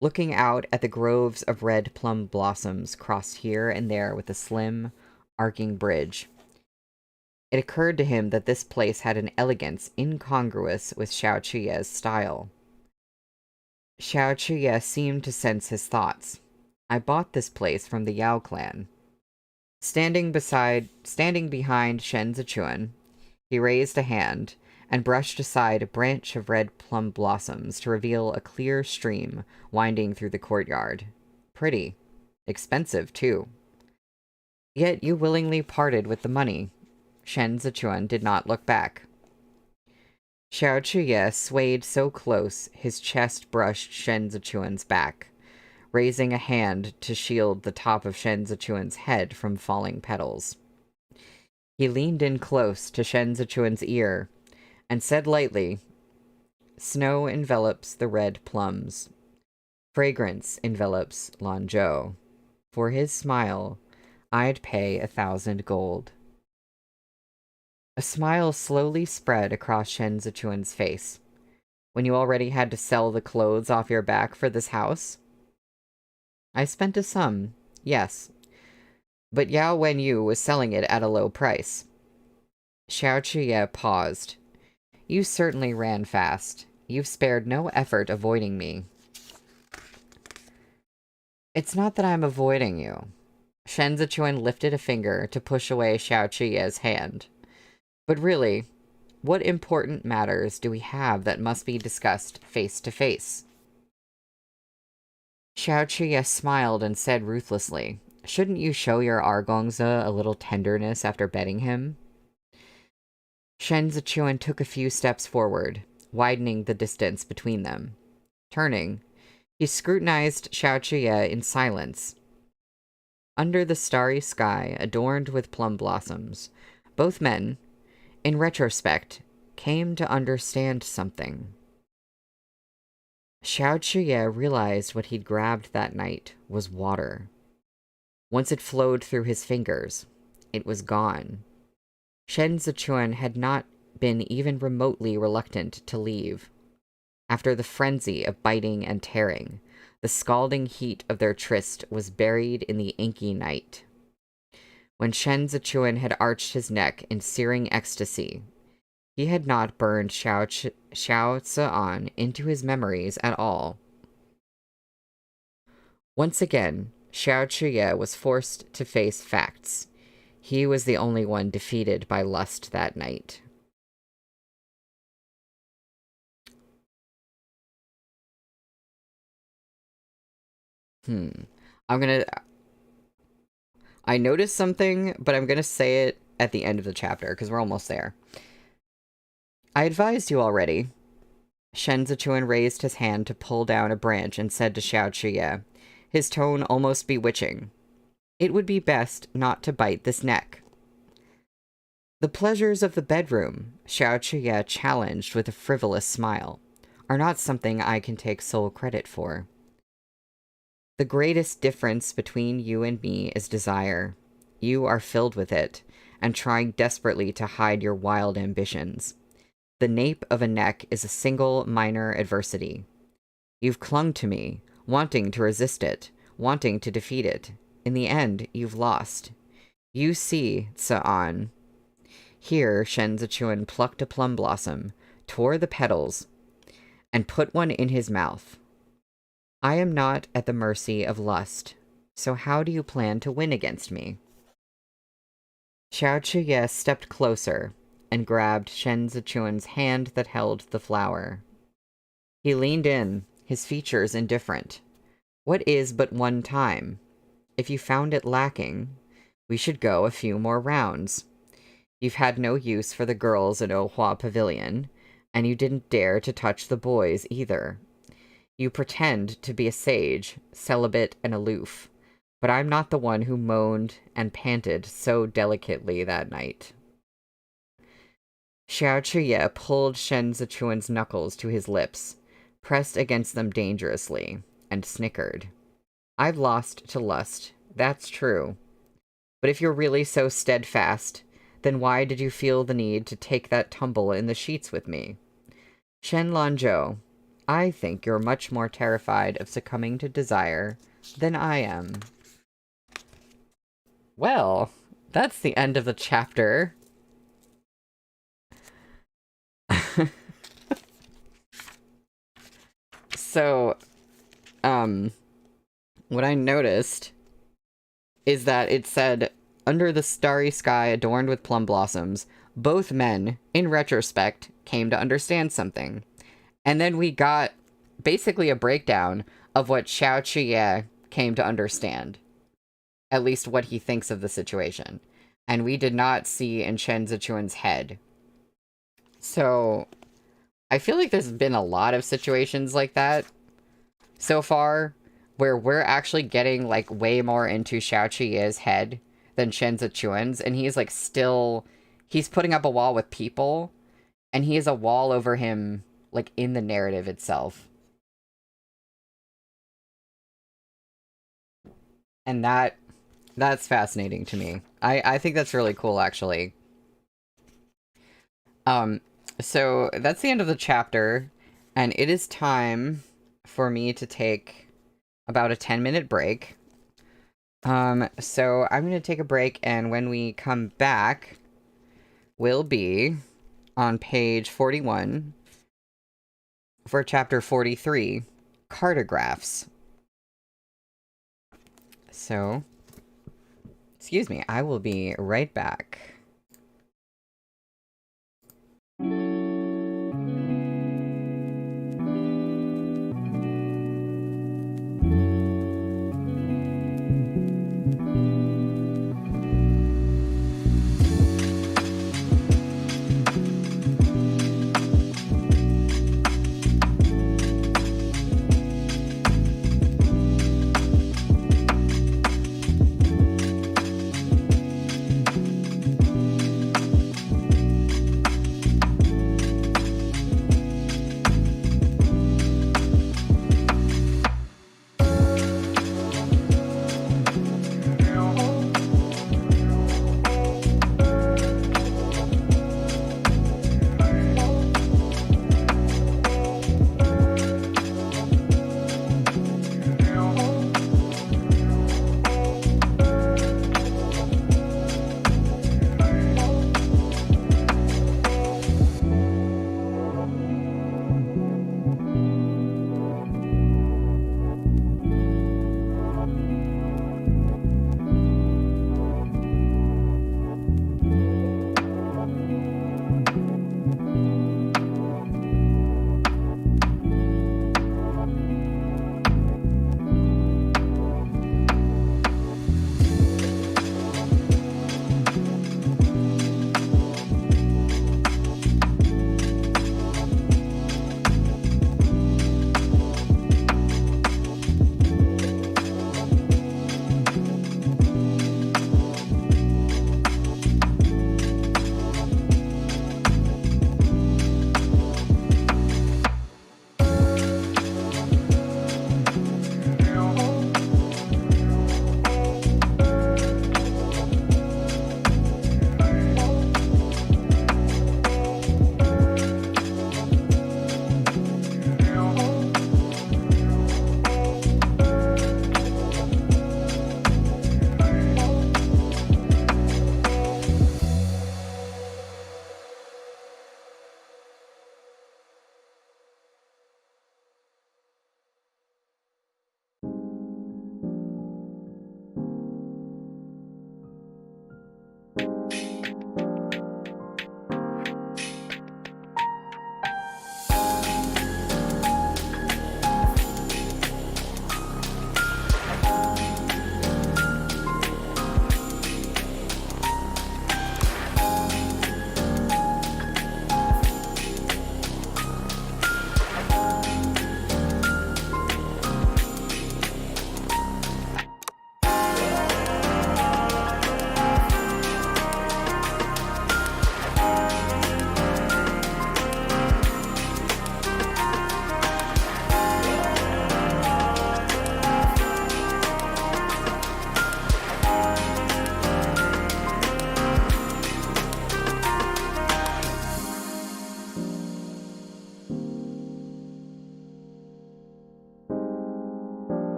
looking out at the groves of red plum blossoms crossed here and there with a slim, arcing bridge. It occurred to him that this place had an elegance incongruous with Xiao Chuye's style. Xiao Chuye seemed to sense his thoughts. I bought this place from the Yao clan. Standing behind Shen Zichuan, he raised a hand and brushed aside a branch of red plum blossoms to reveal a clear stream winding through the courtyard. Pretty. Expensive, too. Yet you willingly parted with the money. Shen Zichuan did not look back. Xiao Chuye swayed so close his chest brushed Shen Zichuan's back, raising a hand to shield the top of Shen Zichuan's head from falling petals. He leaned in close to Shen Zichuan's ear and said lightly, snow envelops the red plums. Fragrance envelops Lanzhou. For his smile, I'd pay 1,000 gold. A smile slowly spread across Shen Zichuan's face. When you already had to sell the clothes off your back for this house? I spent a sum, yes. But Yao Wenyu was selling it at a low price. Xiao Chuye paused. You certainly ran fast. You've spared no effort avoiding me. It's not that I'm avoiding you. Shen Zichuan lifted a finger to push away Xiao Chuye's hand. But really, what important matters do we have that must be discussed face to face? Xiao Chuye smiled and said ruthlessly, shouldn't you show your Argongza a little tenderness after betting him? Shen Zichuan took a few steps forward, widening the distance between them. Turning, he scrutinized Xiao Chuye in silence. Under the starry sky adorned with plum blossoms, both men, in retrospect, came to understand something. Xiao Chuye realized what he'd grabbed that night was water. Once it flowed through his fingers, it was gone. Shen Zichuan had not been even remotely reluctant to leave. After the frenzy of biting and tearing, the scalding heat of their tryst was buried in the inky night. When Shen Zichuan had arched his neck in searing ecstasy, he had not burned Xiao Tzuan into his memories at all. Once again, Xiao Chuye was forced to face facts. He was the only one defeated by lust that night. I noticed something, but I'm gonna say it at the end of the chapter, because we're almost there. I advised you already. Shen Zichuan raised his hand to pull down a branch and said to Xiao Chuye, his tone almost bewitching, it would be best not to bite this neck. The pleasures of the bedroom, Xiao Chuye challenged with a frivolous smile, are not something I can take sole credit for. The greatest difference between you and me is desire. You are filled with it, and trying desperately to hide your wild ambitions. The nape of a neck is a single minor adversity. You've clung to me, wanting to resist it, wanting to defeat it. In the end, you've lost. You see, Tsa'an. Here, Shen Zichuan plucked a plum blossom, tore the petals, and put one in his mouth. I am not at the mercy of lust, so how do you plan to win against me? Xiao Chuye stepped closer and grabbed Shen Zichuan's hand that held the flower. He leaned in, his features indifferent. What is but one time? If you found it lacking, we should go a few more rounds. You've had no use for the girls at Ohua Pavilion, and you didn't dare to touch the boys either. You pretend to be a sage, celibate and aloof, but I'm not the one who moaned and panted so delicately that night. Xiao Chuye pulled Shen Zichuan's knuckles to his lips, pressed against them dangerously, and snickered. I've lost to lust, that's true. But if you're really so steadfast, then why did you feel the need to take that tumble in the sheets with me? Shen Lanzhou, I think you're much more terrified of succumbing to desire than I am. Well, that's the end of the chapter. So, what I noticed is that it said, under the starry sky adorned with plum blossoms, both men, in retrospect, came to understand something. And then we got basically a breakdown of what Xiao Chuye came to understand. At least what he thinks of the situation. And we did not see in Shen Zichuan's head. So, I feel like there's been a lot of situations like that so far, where we're actually getting, like, way more into Xiao Chuye's head than Shen Zichuan's, and he's, like, still... He's putting up a wall with people, and he has a wall over him, like, in the narrative itself. And that's fascinating to me. I think that's really cool, actually. So that's the end of the chapter, and it is time for me to take about a 10-minute break. So I'm going to take a break, and when we come back, we'll be on page 41 for chapter 43, Cartographs. So, excuse me, I will be right back.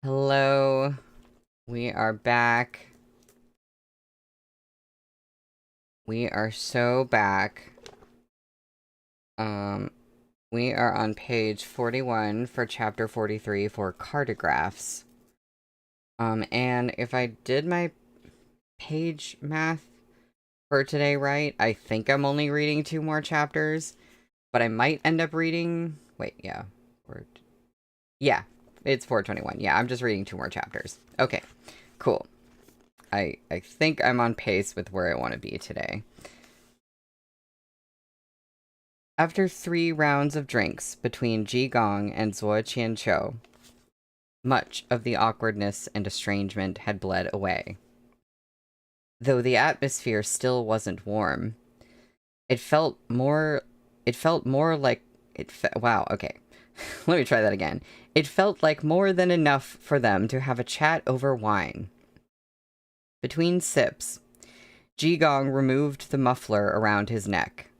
Hello. We are back. We are so back. We are on page 41 for chapter 43 for cartographs. And if I did my page math for today right, I think I'm only reading 2 more chapters, but I might end up reading... Wait, yeah. Yeah, it's 421. Yeah, I'm just reading 2 more chapters. Okay, cool. I think I'm on pace with where I want to be today. After 3 rounds of drinks between Ji Gong and Zuo Qianqiu, much of the awkwardness and estrangement had bled away. Though the atmosphere still wasn't warm, it felt more like wow, okay. Let me try that again. It felt like more than enough for them to have a chat over wine. Between sips, Ji Gong removed the muffler around his neck.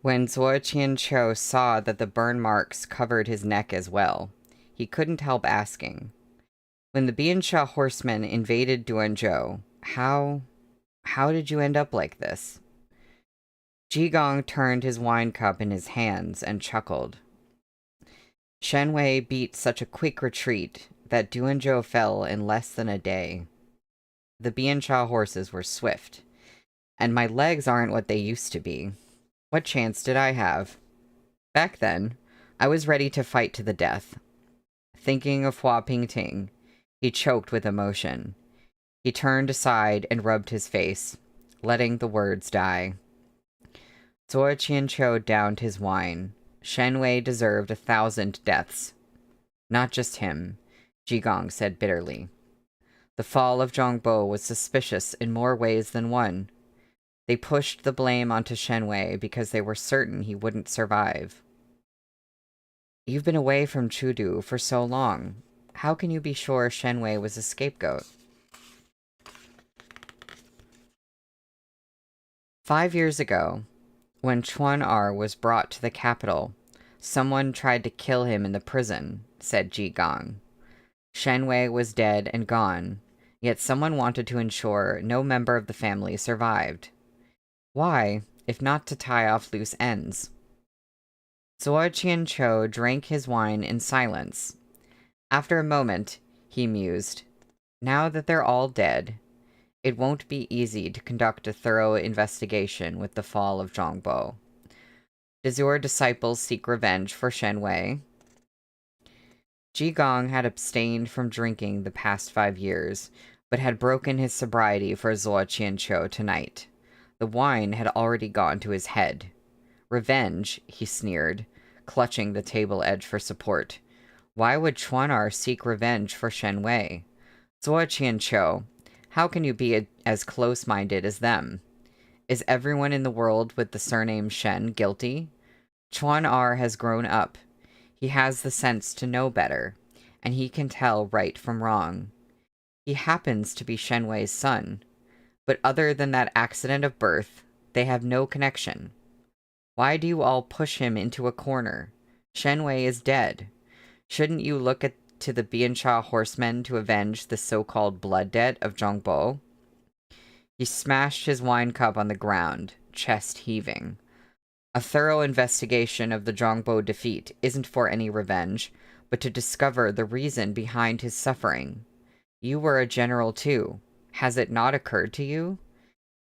When Zuo Qianqiu saw that the burn marks covered his neck as well, he couldn't help asking, "When the Biansha horsemen invaded Duanzhou, how did you end up like this?" Ji Gong turned his wine cup in his hands and chuckled. "Shen Wei beat such a quick retreat that Duanzhou fell in less than a day. The Biansha horses were swift, and my legs aren't what they used to be. What chance did I have? Back then, I was ready to fight to the death." Thinking of Hua Pingting, he choked with emotion. He turned aside and rubbed his face, letting the words die. Zuo Qianqiu downed his wine. Shen Wei deserved 1,000 deaths. Not just him, Ji Gong said bitterly. The fall of Zhongbo was suspicious in more ways than one. They pushed the blame onto Shen Wei because they were certain he wouldn't survive. You've been away from Chudu for so long. How can you be sure Shen Wei was a scapegoat? 5 years ago, when Chuan Er was brought to the capital, someone tried to kill him in the prison, said Ji Gong. Shen Wei was dead and gone, yet someone wanted to ensure no member of the family survived. Why, if not to tie off loose ends? Zuo Qianqiu drank his wine in silence. After a moment, he mused, "Now that they're all dead, it won't be easy to conduct a thorough investigation with the fall of Zhongbo. Does your disciples seek revenge for Shen Wei?" Ji Gong had abstained from drinking the past 5 years, but had broken his sobriety for Zuo Qianqiu tonight. The wine had already gone to his head. "Revenge," he sneered, clutching the table edge for support. "Why would Chuan Er seek revenge for Shen Wei? Zuo Qianqiu, how can you be as close-minded as them? Is everyone in the world with the surname Shen guilty? Chuan Er has grown up. He has the sense to know better, and he can tell right from wrong. He happens to be Shen Wei's son, but other than that accident of birth, they have no connection. Why do you all push him into a corner? Shen Wei is dead. Shouldn't you look to the Biansha horsemen to avenge the so-called blood debt of Zhongbo?" He smashed his wine cup on the ground, chest heaving. "A thorough investigation of the Zhongbo defeat isn't for any revenge, but to discover the reason behind his suffering. You were a general too. Has it not occurred to you?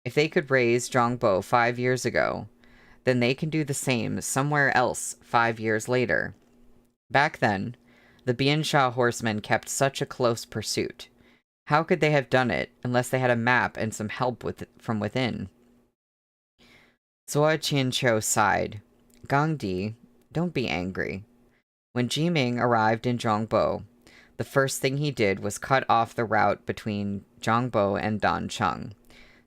If they could raise Zhongbo 5 years ago, then they can do the same somewhere else 5 years later. Back then, the Biansha horsemen kept such a close pursuit. How could they have done it unless they had a map and some help from within?" Zuo Qianqiu sighed. "Gangdi, don't be angry. When Jiming arrived in Zhongbo, the first thing he did was cut off the route between Zhongbo and Dancheng,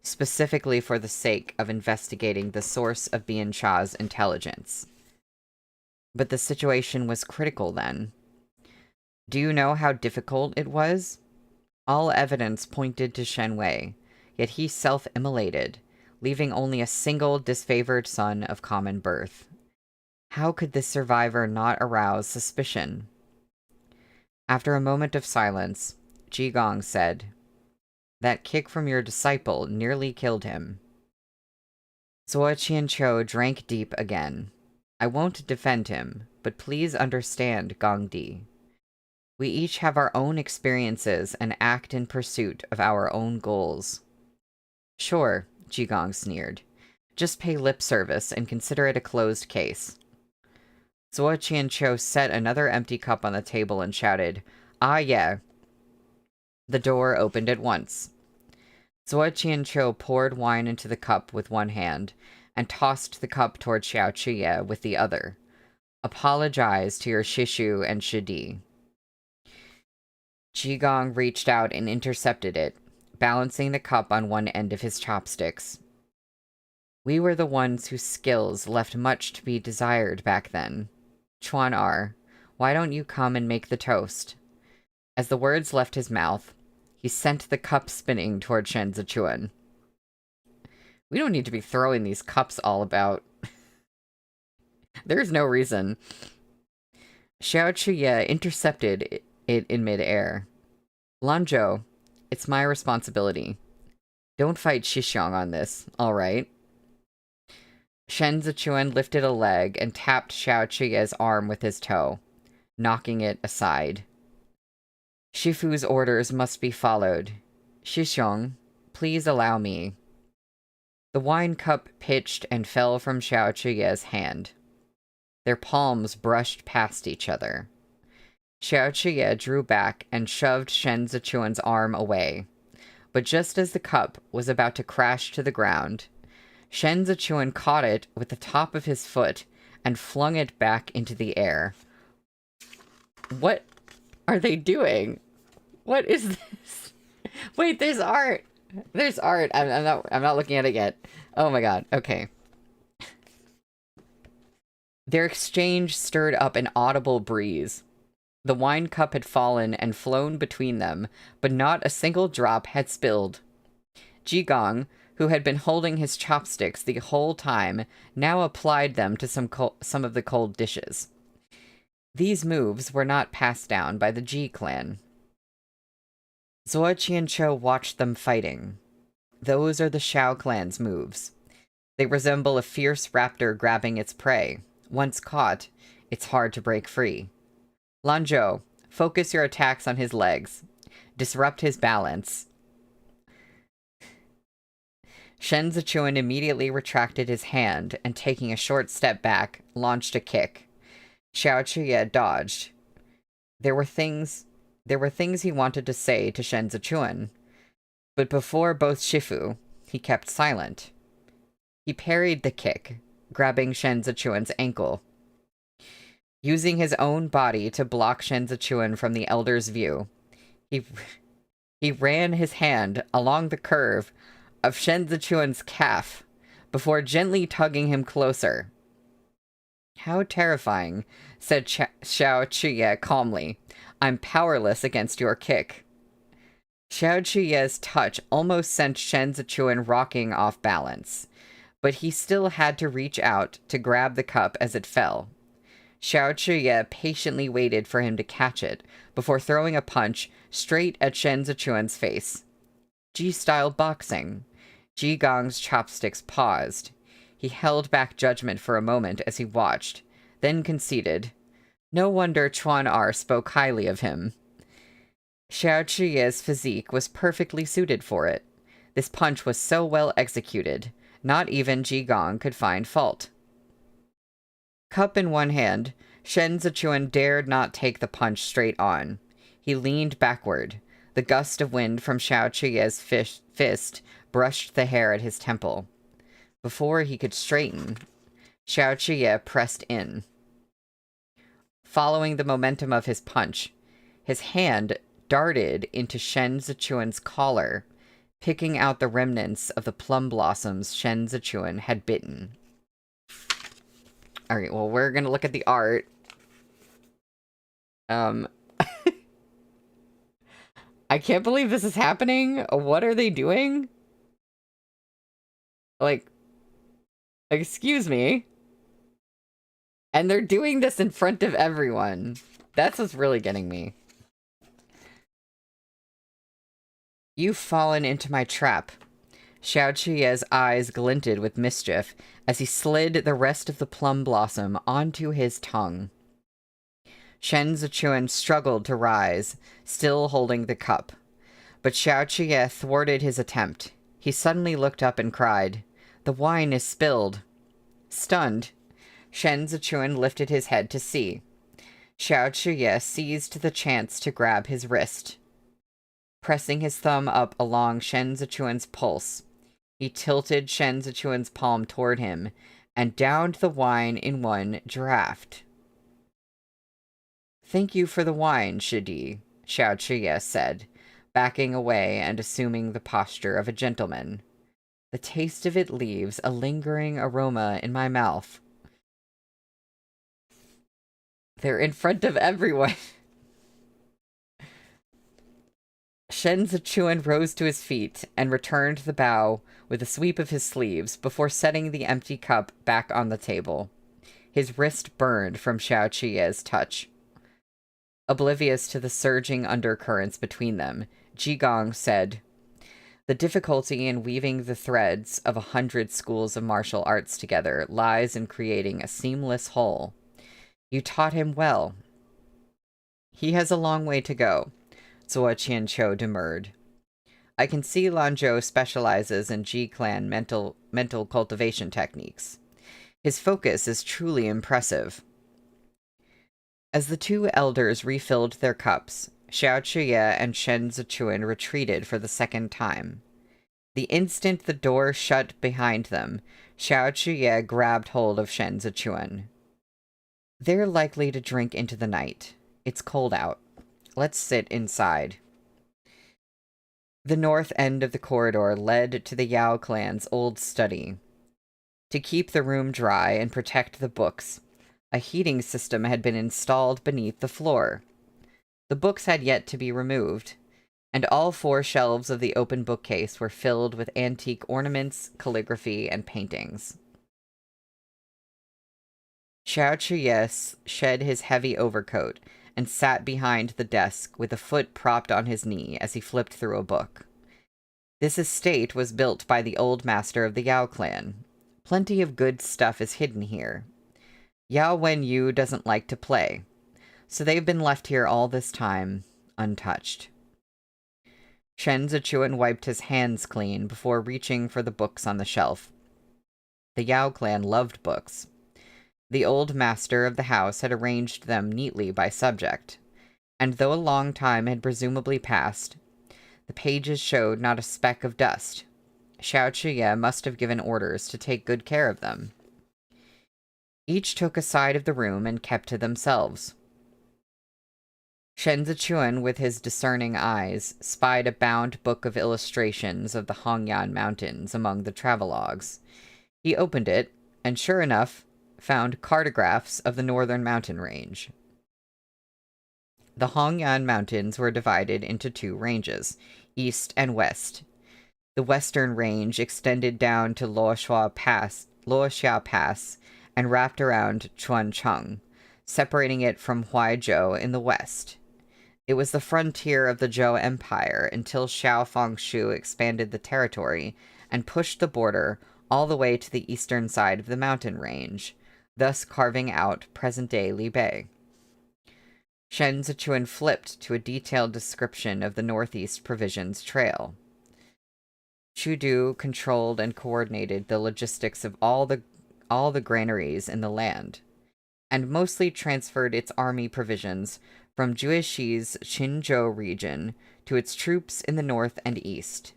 specifically for the sake of investigating the source of Biansha's intelligence. But the situation was critical then. Do you know how difficult it was? All evidence pointed to Shen Wei, yet he self-immolated, leaving only a single disfavored son of common birth. How could this survivor not arouse suspicion? After a moment of silence, Jigong said, "That kick from your disciple nearly killed him." Zuo Qianqiu drank deep again. "I won't defend him, but please understand, Gong Di. We each have our own experiences and act in pursuit of our own goals." "Sure," Jigong sneered. "Just pay lip service and consider it a closed case." Zuo Qianqiu set another empty cup on the table and shouted, "Ah, yeah." The door opened at once. Zuo Qianqiu poured wine into the cup with one hand and tossed the cup toward Xiao Chiye with the other. "Apologize to your Shishu and Shidi." Jigong reached out and intercepted it, balancing the cup on one end of his chopsticks. "We were the ones whose skills left much to be desired back then. Chuan R, why don't you come and make the toast?" As the words left his mouth, he sent the cup spinning toward Shen Zichuan. We don't need to be throwing these cups all about. There's no reason. Xiao Chuye intercepted it in midair. "Lanzhou, it's my responsibility. Don't fight Shixiong on this, all right?" Shen Zichuan lifted a leg and tapped Xiao Chuye's arm with his toe, knocking it aside. "Shifu's orders must be followed. Shixiong, please allow me." The wine cup pitched and fell from Xiao Chuye's hand. Their palms brushed past each other. Xiao Chuye drew back and shoved Shen Zichuan's arm away. But just as the cup was about to crash to the ground, Shen Zichuan caught it with the top of his foot and flung it back into the air. What are they doing? What is this? Wait, there's art. There's art. I'm not looking at it yet. Oh my god. Okay. Their exchange stirred up an audible breeze. The wine cup had fallen and flown between them, but not a single drop had spilled. Jigong, who had been holding his chopsticks the whole time, now applied them to some of the cold dishes. These moves were not passed down by the Ji clan. Zuo Qianqiu watched them fighting. Those are the Shao clan's moves. They resemble a fierce raptor grabbing its prey. Once caught, it's hard to break free. Lanzhou, focus your attacks on his legs. Disrupt his balance. Shen Zichuan immediately retracted his hand and, taking a short step back, launched a kick. Xiao Chuye dodged. There were things he wanted to say to Shen Zichuan, but before both Shifu, he kept silent. He parried the kick, grabbing Shen Zichuan's ankle. Using his own body to block Shen Zichuan from the elder's view, he ran his hand along the curve of Shen Zichuan's calf before gently tugging him closer. "How terrifying," said Xiao Chuye calmly. "I'm powerless against your kick." Xiao Chuye's touch almost sent Shen Zichuan rocking off balance, but he still had to reach out to grab the cup as it fell. Xiao Chuye patiently waited for him to catch it before throwing a punch straight at Shen Zichuan's face. Ji-style boxing. Jigong's chopsticks paused. He held back judgment for a moment as he watched, then conceded. No wonder Chuan R spoke highly of him. Xiao Chuye's physique was perfectly suited for it. This punch was so well executed, not even Jigong could find fault. Cup in one hand, Shen Zichuan dared not take the punch straight on. He leaned backward. The gust of wind from Xiao Chuye's fist brushed the hair at his temple. Before he could straighten, Xiao Chuye pressed in. Following the momentum of his punch, his hand darted into Shen Zichuan's collar, picking out the remnants of the plum blossoms Shen Zichuan had bitten. Alright, well, we're gonna look at the art. I can't believe this is happening. What are they doing? Like, excuse me. And they're doing this in front of everyone. That's what's really getting me. You've fallen into my trap. Xiao Chuye's eyes glinted with mischief as he slid the rest of the plum blossom onto his tongue. Shen Zichuan struggled to rise, still holding the cup. But Xiao Chuye thwarted his attempt. He suddenly looked up and cried, "The wine is spilled." Stunned, Shen Zichuan lifted his head to see. Xiao Chuye seized the chance to grab his wrist. Pressing his thumb up along Shen Zichuan's pulse, he tilted Shen Zichuan's palm toward him and downed the wine in one draught. "Thank you for the wine, Shidi," Xiao Chuye said, backing away and assuming the posture of a gentleman. "The taste of it leaves a lingering aroma in my mouth." They're in front of everyone. Shen Zichuan rose to his feet and returned the bow with a sweep of his sleeves before setting the empty cup back on the table. His wrist burned from Xiao Chuye's touch. Oblivious to the surging undercurrents between them, Jigong said, "The difficulty in weaving the threads of 100 schools of martial arts together lies in creating a seamless whole. You taught him well." "He has a long way to go," Zuo Qianqiu demurred. "I can see Lanzhou specializes in G-clan mental cultivation techniques. His focus is truly impressive." As the two elders refilled their cups, Xiao Chuye and Shen Zichuan retreated for the second time. The instant the door shut behind them, Xiao Chuye grabbed hold of Shen Zichuan. "They're likely to drink into the night. It's cold out. Let's sit inside." The north end of the corridor led to the Yao clan's old study. To keep the room dry and protect the books, a heating system had been installed beneath the floor. The books had yet to be removed, and all 4 shelves of the open bookcase were filled with antique ornaments, calligraphy, and paintings. Xiao Chuye shed his heavy overcoat and sat behind the desk with a foot propped on his knee as he flipped through a book. This estate was built by the old master of the Yao clan. Plenty of good stuff is hidden here. Yao Wenyu doesn't like to play, so they've been left here all this time, untouched. Shen Zichuan wiped his hands clean before reaching for the books on the shelf. The Yao clan loved books. The old master of the house had arranged them neatly by subject, and though a long time had presumably passed, the pages showed not a speck of dust. Xiao Chuye must have given orders to take good care of them. Each took a side of the room and kept to themselves. Shen Zichuan, with his discerning eyes, spied a bound book of illustrations of the Hongyan Mountains among the travelogues. He opened it, and sure enough, found cartographs of the northern mountain range. The Hongyan Mountains were divided into 2 ranges, east and west. The western range extended down to Luoxia Pass, and wrapped around Chuancheng, separating it from Huaizhou in the west. It was the frontier of the Zhou Empire until Xiao Fengshu expanded the territory and pushed the border all the way to the eastern side of the mountain range, thus carving out present-day Libei. Shen Zichuan flipped to a detailed description of the Northeast Provisions Trail. Chudu controlled and coordinated the logistics of all the granaries in the land, and mostly transferred its army provisions from Juexi's Qinzhou region to its troops in the north and east.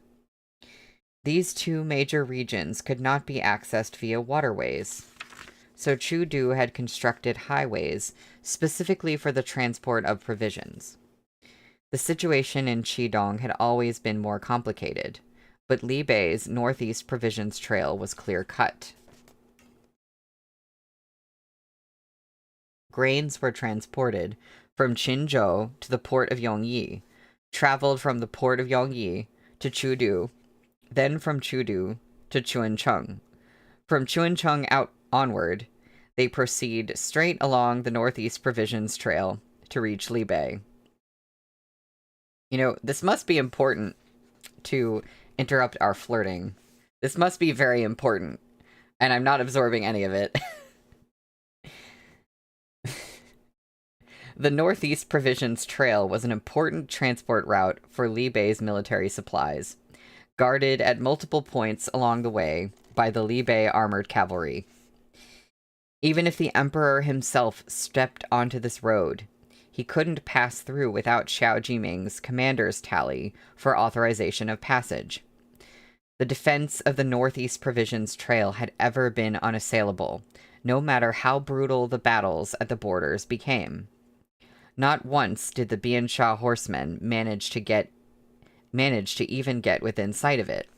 These 2 major regions could not be accessed via waterways, so Chudu had constructed highways specifically for the transport of provisions. The situation in Qidong had always been more complicated, but Libei's Northeast Provisions Trail was clear-cut. Grains were transported from Qinzhou to the port of Yongyi, traveled from the port of Yongyi to Chudu, then from Chudu to Chuancheng. From Chuancheng onward, they proceed straight along the Northeast Provisions Trail to reach Libei. You know, this must be important to interrupt our flirting. This must be very important, and I'm not absorbing any of it. The Northeast Provisions Trail was an important transport route for Li Bei's military supplies, guarded at multiple points along the way by the Li Bei armored cavalry. Even if the Emperor himself stepped onto this road, he couldn't pass through without Xiao Jiming's commander's tally for authorization of passage. The defense of the Northeast Provisions Trail had ever been unassailable, no matter how brutal the battles at the borders became. Not once did the Biansha horsemen manage to even get within sight of it.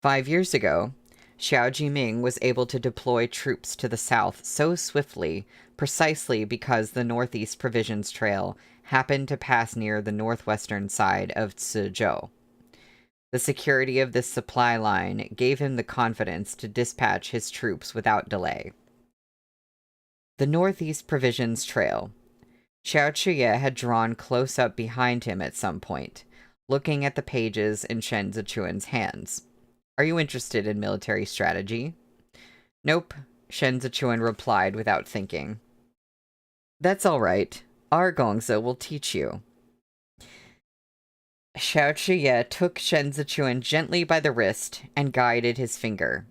5 years ago, Xiao Jiming was able to deploy troops to the south so swiftly precisely because the Northeast Provisions Trail happened to pass near the northwestern side of Cizhou. The security of this supply line gave him the confidence to dispatch his troops without delay. The Northeast Provisions Trail. Xiao Chuye had drawn close up behind him at some point, looking at the pages in Shen Zichuan's hands. Are you interested in military strategy? Nope, Shen Zichuan replied without thinking. That's all right. Our Gongzi will teach you. Xiao Chuye took Shen Zichuan gently by the wrist and guided his finger,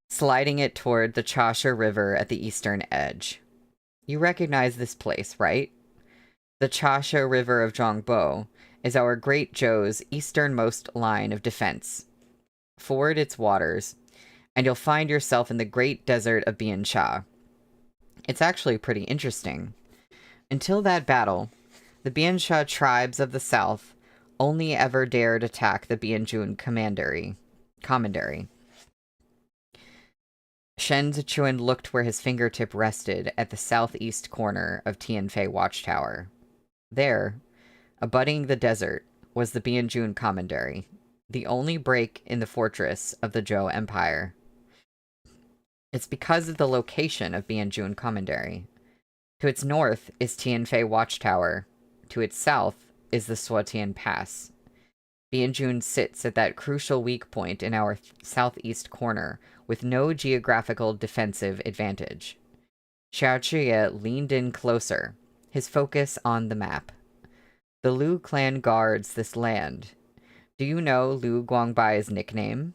sliding it toward the Chasha River at the eastern edge. You recognize this place, right? The Chasha River of Zhongbo is our Great Zhou's easternmost line of defense. Ford its waters, and you'll find yourself in the Great Desert of Biansha. It's actually pretty interesting. Until that battle, the Biansha tribes of the south only ever dared attack the Bianjun commandery. Shen Zichuan looked where his fingertip rested at the southeast corner of Tianfei Watchtower. There, abutting the desert, was the Bianjun commandery, the only break in the fortress of the Zhou Empire. It's because of the location of Bianjun commandery. To its north is Tianfei Watchtower. To its south is the Suotian Pass. Bianjun sits at that crucial weak point in our southeast corner with no geographical defensive advantage. Xiao Chuye leaned in closer, his focus on the map. The Lu clan guards this land. Do you know Lu Guangbai's nickname?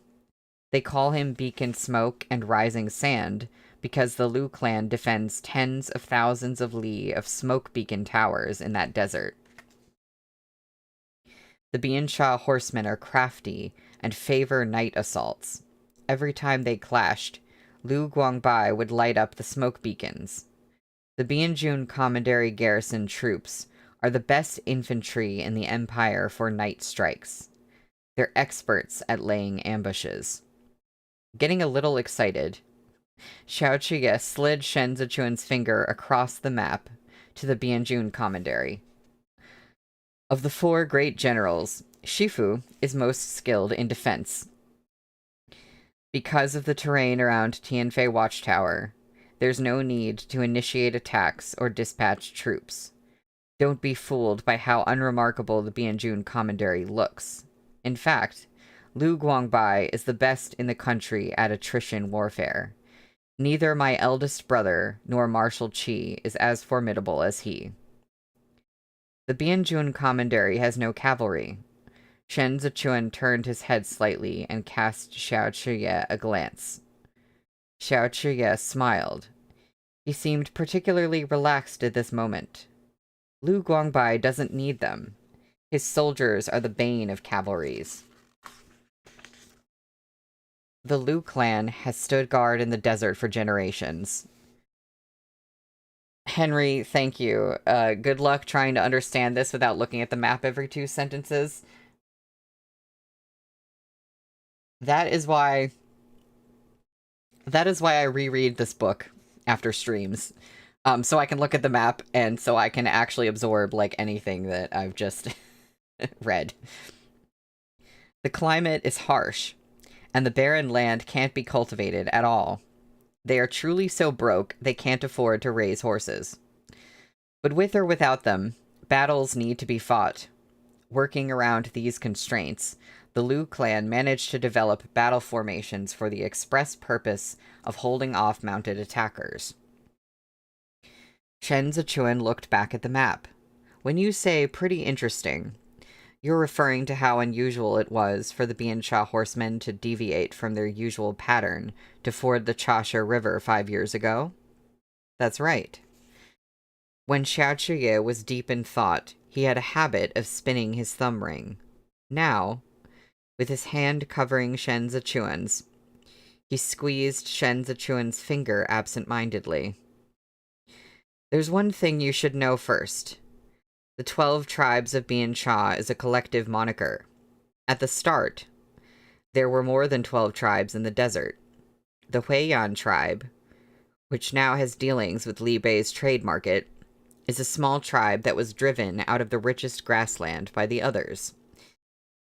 They call him Beacon Smoke and Rising Sand because the Lu clan defends tens of thousands of li of smoke beacon towers in that desert. The Biansha horsemen are crafty and favor night assaults. Every time they clashed, Lu Guangbai would light up the smoke beacons. The Bianjun commandery garrison troops are the best infantry in the empire for night strikes. They're experts at laying ambushes. Getting a little excited, Xiao Chuye slid Shen Zichuan's finger across the map to the Bianjun commandery. Of the 4 great generals, Shifu is most skilled in defense. Because of the terrain around Tianfei Watchtower, there's no need to initiate attacks or dispatch troops. Don't be fooled by how unremarkable the Bianjun commandery looks. In fact, Lu Guangbai is the best in the country at attrition warfare. Neither my eldest brother nor Marshal Qi is as formidable as he. The Bianjun commandery has no cavalry. Shen Zichuan turned his head slightly and cast Xiao Chuye a glance. Xiao Chuye smiled. He seemed particularly relaxed at this moment. Lu Guangbai doesn't need them. His soldiers are the bane of cavalries. The Lu clan has stood guard in the desert for generations. Henry, thank you. Good luck trying to understand this without looking at the map every 2 sentences. That is why I reread this book after streams. So I can look at the map and so I can actually absorb, like, anything that I've just read. The climate is harsh, and the barren land can't be cultivated at all. They are truly so broke they can't afford to raise horses. But with or without them, battles need to be fought. Working around these constraints, the Liu clan managed to develop battle formations for the express purpose of holding off mounted attackers. Shen Zichuan looked back at the map. When you say pretty interesting, you're referring to how unusual it was for the Biansha horsemen to deviate from their usual pattern to ford the Chasha River 5 years ago? That's right. When Xiao Chuye was deep in thought, he had a habit of spinning his thumb ring. Now, with his hand covering Shen Zichuan's, he squeezed Shen Zichuan's finger absent-mindedly. There's one thing you should know first. The 12 tribes of Biansha is a collective moniker. At the start, there were more than 12 tribes in the desert. The Huiyan tribe, which now has dealings with Li Bei's trade market, is a small tribe that was driven out of the richest grassland by the others.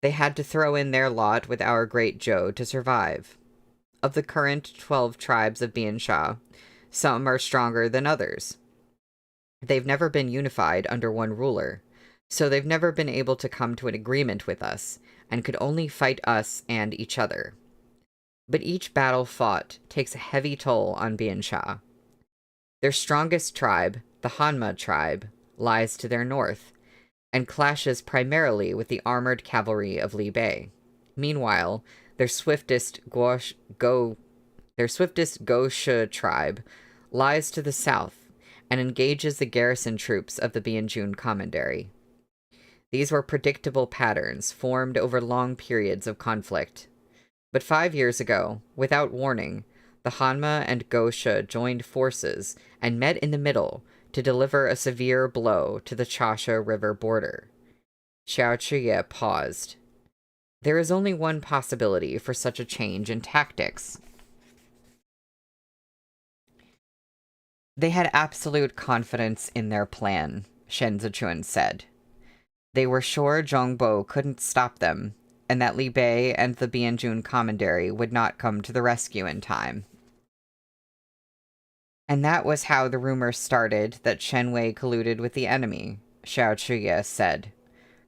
They had to throw in their lot with our great Zhou to survive. Of the current 12 tribes of Biansha, some are stronger than others. They've never been unified under one ruler, so they've never been able to come to an agreement with us, and could only fight us and each other. But each battle fought takes a heavy toll on Biansha. Their strongest tribe, the Hanma tribe, lies to their north, and clashes primarily with the armored cavalry of Li Bei. Meanwhile, their swiftest Goshe tribe lies to the south, and engages the garrison troops of the Bianjun Commandery. These were predictable patterns formed over long periods of conflict. But 5 years ago, without warning, the Hanma and Goshe joined forces and met in the middle to deliver a severe blow to the Chasha River border. Xiao Chuye paused. There is only one possibility for such a change in tactics. They had absolute confidence in their plan, Shen Zichuan said. They were sure Zhongbo couldn't stop them, and that Li Bei and the Bianjun Commandery would not come to the rescue in time. And that was how the rumor started that Shen Wei colluded with the enemy, Xiao Chuye said.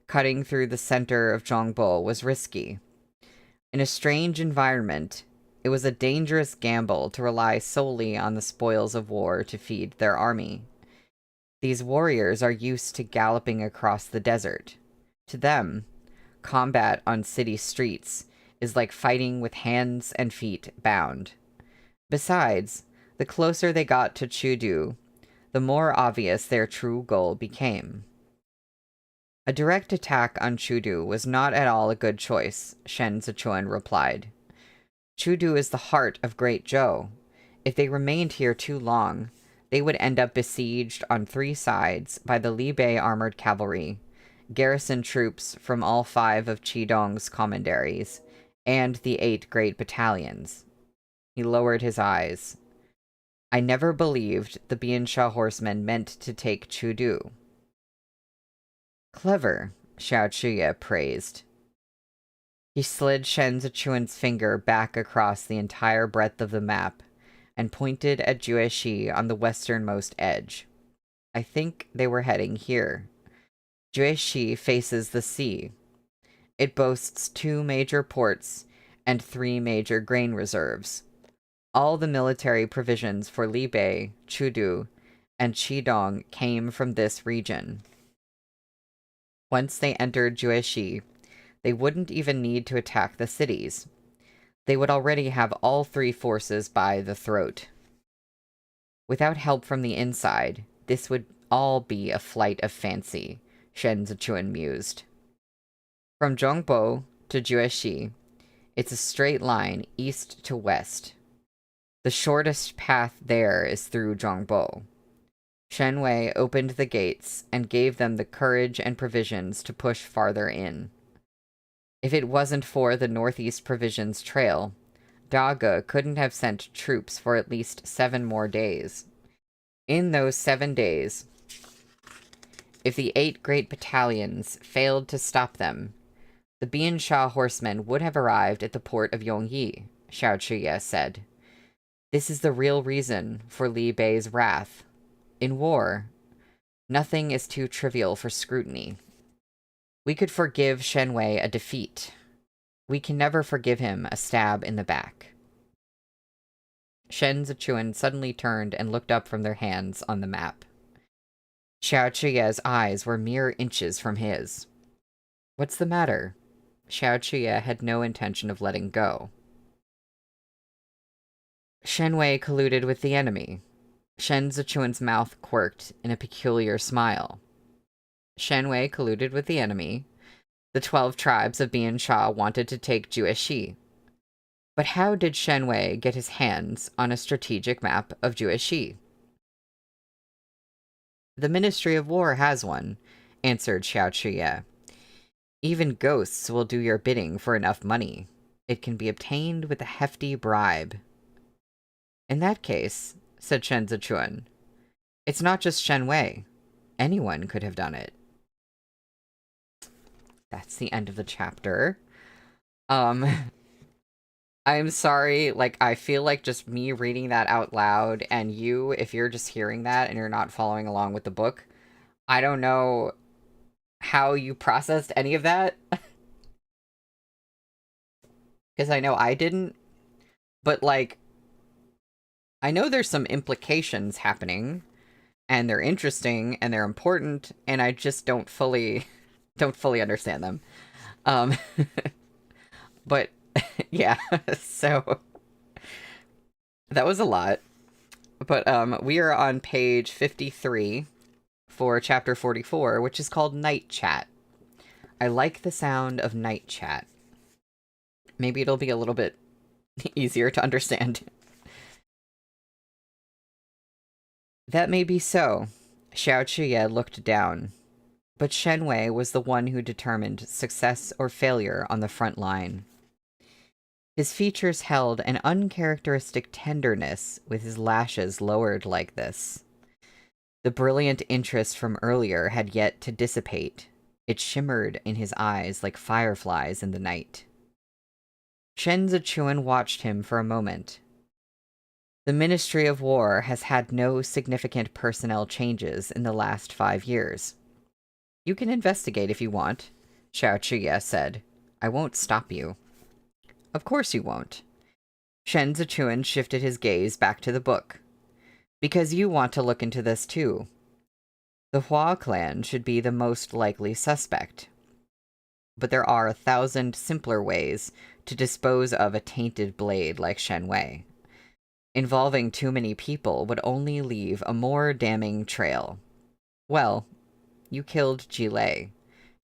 Cutting through the center of Zhongbo was risky. In a strange environment, it was a dangerous gamble to rely solely on the spoils of war to feed their army. These warriors are used to galloping across the desert. To them, combat on city streets is like fighting with hands and feet bound. Besides, the closer they got to Chudu, the more obvious their true goal became. A direct attack on Chudu was not at all a good choice, Shen Zichuan replied. Chudu is the heart of Great Zhou. If they remained here too long, they would end up besieged on 3 sides by the Li Bei armored cavalry, garrison troops from all 5 of Qidong's commanderies, and the 8 great battalions. He lowered his eyes. I never believed the Biansha horsemen meant to take Chudu. Clever, Xiao Chuye praised. He slid Shen Zichuan's finger back across the entire breadth of the map and pointed at Jueshi on the westernmost edge. I think they were heading here. Jueshi faces the sea. It boasts 2 major ports and 3 major grain reserves. All the military provisions for Li Bei, Chudu, and Qidong came from this region. Once they entered Jueshi, they wouldn't even need to attack the cities. They would already have all 3 forces by the throat. Without help from the inside, this would all be a flight of fancy, Shen Zichuan mused. From Zhongbo to Jueshi, it's a straight line east to west. The shortest path there is through Zhongbo. Shen Wei opened the gates and gave them the courage and provisions to push farther in. If it wasn't for the Northeast Provisions Trail, Daga couldn't have sent troops for at least 7 more days. In those 7 days, if the 8 great battalions failed to stop them, the Biansha horsemen would have arrived at the port of Yongyi, Xiao Chuye said. This is the real reason for Li Bei's wrath. In war, nothing is too trivial for scrutiny. We could forgive Shenwei a defeat. We can never forgive him a stab in the back. Shen Zichuan suddenly turned and looked up from their hands on the map. Xiao Chuye's eyes were mere inches from his. What's the matter? Xiao Chuye had no intention of letting go. Shenwei colluded with the enemy. Shen Zichuan's mouth quirked in a peculiar smile. Shenwei colluded with the enemy. The 12 tribes of Bian Sha wanted to take Jueshi. But how did Shenwei get his hands on a strategic map of Jueshi? The Ministry of War has one, answered Xiao Chuye. Even ghosts will do your bidding for enough money. It can be obtained with a hefty bribe. In that case, said Shen Zichuan, it's not just Shenwei. Anyone could have done it. That's the end of the chapter. I'm sorry, like, I feel like just me reading that out loud, and you, if you're just hearing that and you're not following along with the book, I don't know how you processed any of that. Because I know I didn't. But, like, I know there's some implications happening, and they're interesting, and they're important, and I just don't fully understand them. But, yeah, so that was a lot. But we are on page 53 for chapter 44, which is called Night Chat. I like the sound of night chat. Maybe it'll be a little bit easier to understand. That may be so. Xiao Chuye looked down. But Shenwei was the one who determined success or failure on the front line. His features held an uncharacteristic tenderness with his lashes lowered like this. The brilliant interest from earlier had yet to dissipate. It shimmered in his eyes like fireflies in the night. Shen Zichuan watched him for a moment. The Ministry of War has had no significant personnel changes in the last 5 years. You can investigate if you want, Xiao Chuye said. I won't stop you. Of course you won't. Shen Zichuan shifted his gaze back to the book. Because you want to look into this too. The Hua clan should be the most likely suspect. But there are 1,000 simpler ways to dispose of a tainted blade like Shenwei. Involving too many people would only leave a more damning trail. Well, you killed Jilei.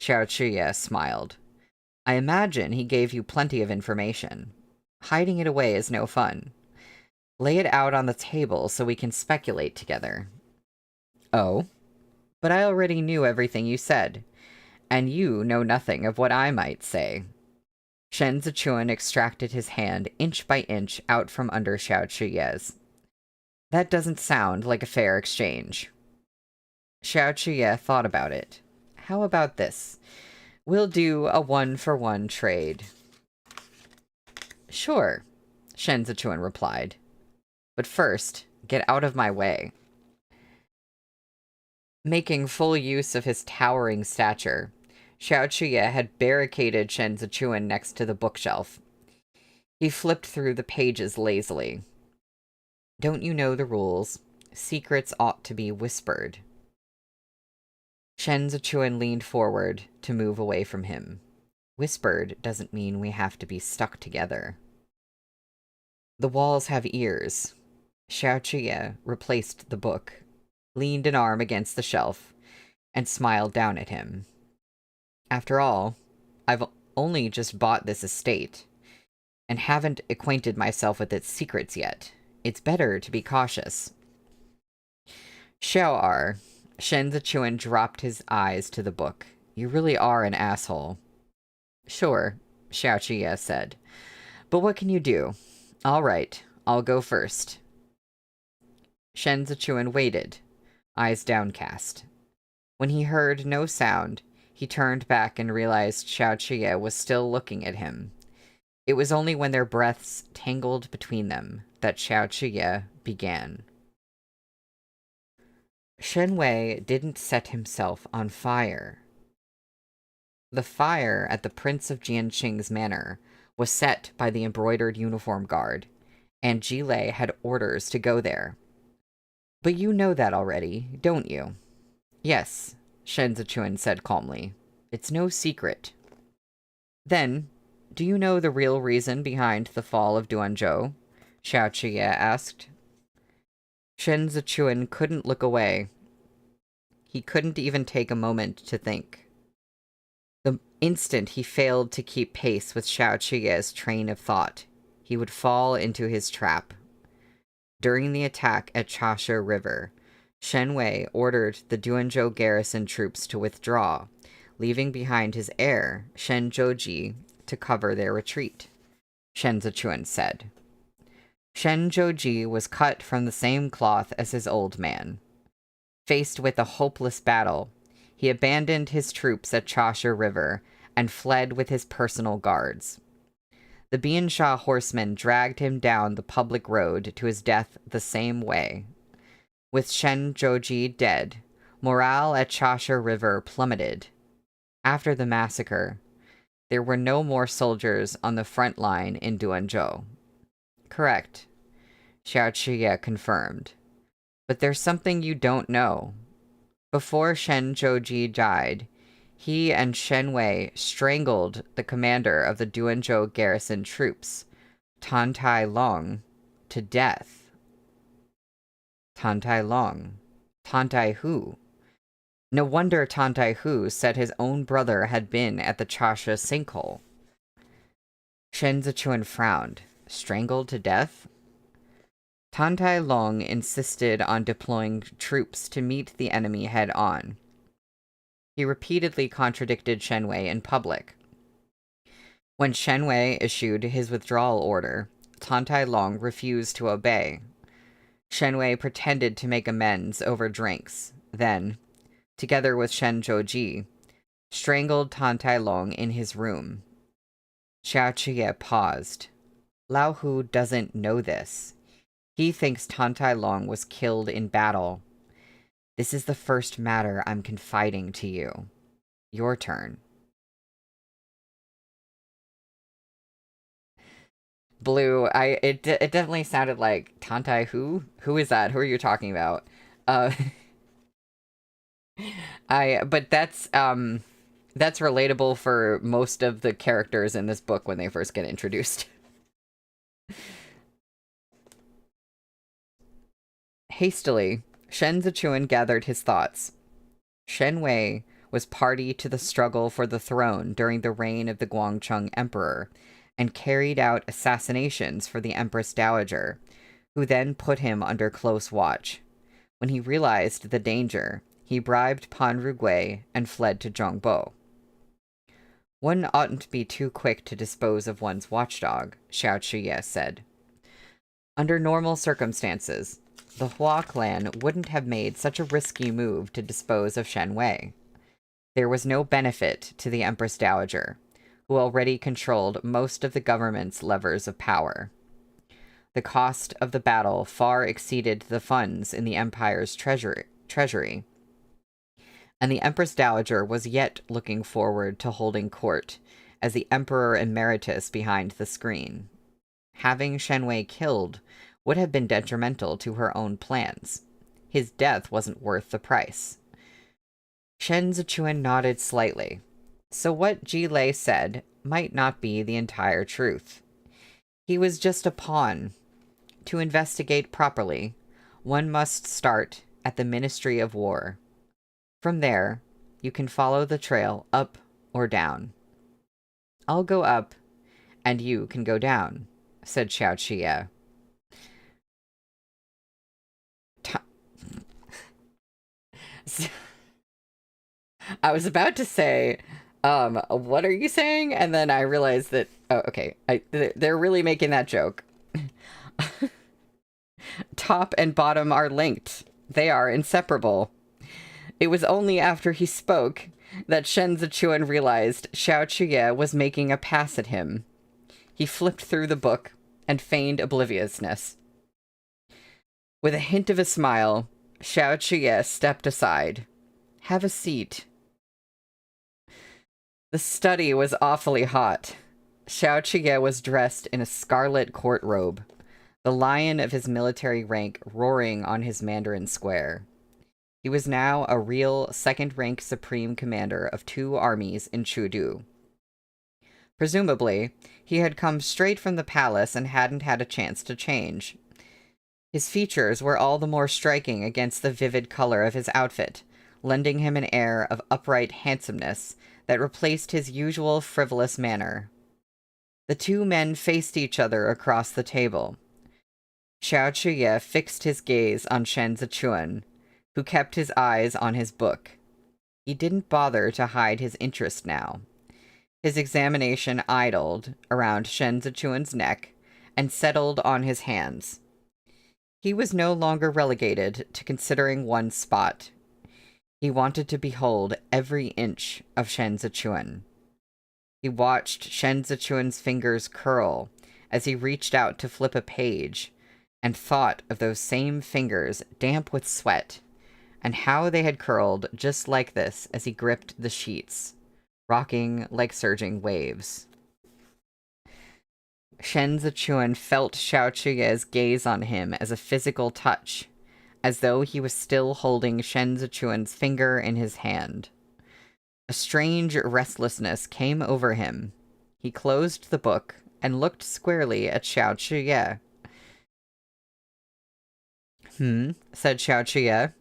Xiao Chuye smiled. I imagine he gave you plenty of information. Hiding it away is no fun. Lay it out on the table so we can speculate together. Oh? But I already knew everything you said. And you know nothing of what I might say. Shen Zichuan extracted his hand inch by inch out from under Xiao Chuye's. That doesn't sound like a fair exchange. Xiao Chuye thought about it. How about this? We'll do a 1-for-1 trade. Sure, Shen Zichuan replied. But first, get out of my way. Making full use of his towering stature, Xiao Chuye had barricaded Shen Zichuan next to the bookshelf. He flipped through the pages lazily. Don't you know the rules? Secrets ought to be whispered. Shen Zichuan leaned forward to move away from him. Whispered doesn't mean we have to be stuck together. The walls have ears. Xiao Chuye replaced the book, leaned an arm against the shelf, and smiled down at him. After all, I've only just bought this estate, and haven't acquainted myself with its secrets yet. It's better to be cautious. Xiao Shen Zichuan dropped his eyes to the book. You really are an asshole. Sure, Xiao Chuye said. But what can you do? All right, I'll go first. Shen Zichuan waited, eyes downcast. When he heard no sound, he turned back and realized Xiao Chuye was still looking at him. It was only when their breaths tangled between them that Xiao Chuye began. Shenwei didn't set himself on fire. The fire at the Prince of Jianqing's manor was set by the embroidered uniform guard, and Jilei had orders to go there. But you know that already, don't you? Yes, Shen Zichuan said calmly. It's no secret. Then, do you know the real reason behind the fall of Duanzhou? Xiao Qiye asked. Shen Zichuan couldn't look away. He couldn't even take a moment to think. The instant he failed to keep pace with Xiao Qiye's train of thought, he would fall into his trap. During the attack at Chasha River, Shen Wei ordered the Duanzhou garrison troops to withdraw, leaving behind his heir, Shen Zhouji, to cover their retreat, Shen Zichuan said. Shen Zhouji was cut from the same cloth as his old man. Faced with a hopeless battle, he abandoned his troops at Chasha River and fled with his personal guards. The Biansha horsemen dragged him down the public road to his death the same way. With Shen Zhouji dead, morale at Chasha River plummeted. After the massacre, there were no more soldiers on the front line in Duanzhou. Correct, Xiao Qiye confirmed. But there's something you don't know. Before Shen Zhouji died, he and Shen Wei strangled the commander of the Duanzhou garrison troops, Tan Tai Long, to death. Tan Tai Long? Tan Tai who? No wonder Tan Tai Hu said his own brother had been at the Chasha sinkhole. Shen Zichuan frowned. Strangled to death? Tan Tai Long insisted on deploying troops to meet the enemy head-on. He repeatedly contradicted Shen Wei in public. When Shen Wei issued his withdrawal order, Tan Tai Long refused to obey. Shen Wei pretended to make amends over drinks, then, together with Shen Zhouji, strangled Tan Tai Long in his room. Xiao Qiye paused. Lao Hu doesn't know this. He thinks Tan Tai Long was killed in battle. This is the first matter I'm confiding to you. Your turn. Blue, it definitely sounded like Tan Tai who? Who is that? Who are you talking about? But that's relatable for most of the characters in this book when they first get introduced. Hastily, Shen Zichuan gathered his thoughts. Shen Wei was party to the struggle for the throne during the reign of the Guangcheng Emperor, and carried out assassinations for the Empress Dowager, who then put him under close watch. When he realized the danger, he bribed Pan Rugui and fled to Zhongbo. One oughtn't be too quick to dispose of one's watchdog, Xiao Qiye said. Under normal circumstances, the Hua clan wouldn't have made such a risky move to dispose of Shen Wei. There was no benefit to the Empress Dowager, who already controlled most of the government's levers of power. The cost of the battle far exceeded the funds in the Empire's treasury, and the Empress Dowager was yet looking forward to holding court as the Emperor Emeritus behind the screen. Having Shen Wei killed would have been detrimental to her own plans. His death wasn't worth the price. Shen Zichuan nodded slightly. So what Jilei said might not be the entire truth. He was just a pawn. To investigate properly, one must start at the Ministry of War. From there, you can follow the trail up or down. I'll go up, and you can go down, said Xiao Qiye. I was about to say, what are you saying? And then I realized that, oh, okay, they're really making that joke. Top and bottom are linked. They are inseparable. It was only after he spoke that Shen Zichuan realized Xiao Qiye was making a pass at him. He flipped through the book and feigned obliviousness. With a hint of a smile, Xiao Qiye stepped aside. Have a seat. The study was awfully hot. Xiao Qiye was dressed in a scarlet court robe, the lion of his military rank roaring on his Mandarin square. He was now a real second-rank supreme commander of 2 armies in Chudu. Presumably, he had come straight from the palace and hadn't had a chance to change. His features were all the more striking against the vivid color of his outfit, lending him an air of upright handsomeness that replaced his usual frivolous manner. The 2 men faced each other across the table. Xiao Qiye fixed his gaze on Shen Zichuan, who kept his eyes on his book. He didn't bother to hide his interest now. His examination idled around Shen Zichuan's neck and settled on his hands. He was no longer relegated to considering one spot. He wanted to behold every inch of Shen Zichuan. He watched Shen Zichuan's fingers curl as he reached out to flip a page, and thought of those same fingers damp with sweat, and how they had curled just like this as he gripped the sheets, rocking like surging waves. Shen Zichuan felt Xiao Qiye's gaze on him as a physical touch, as though he was still holding Shen Zichuan's finger in his hand. A strange restlessness came over him. He closed the book and looked squarely at Xiao Qiye. Said Xiao Qiye.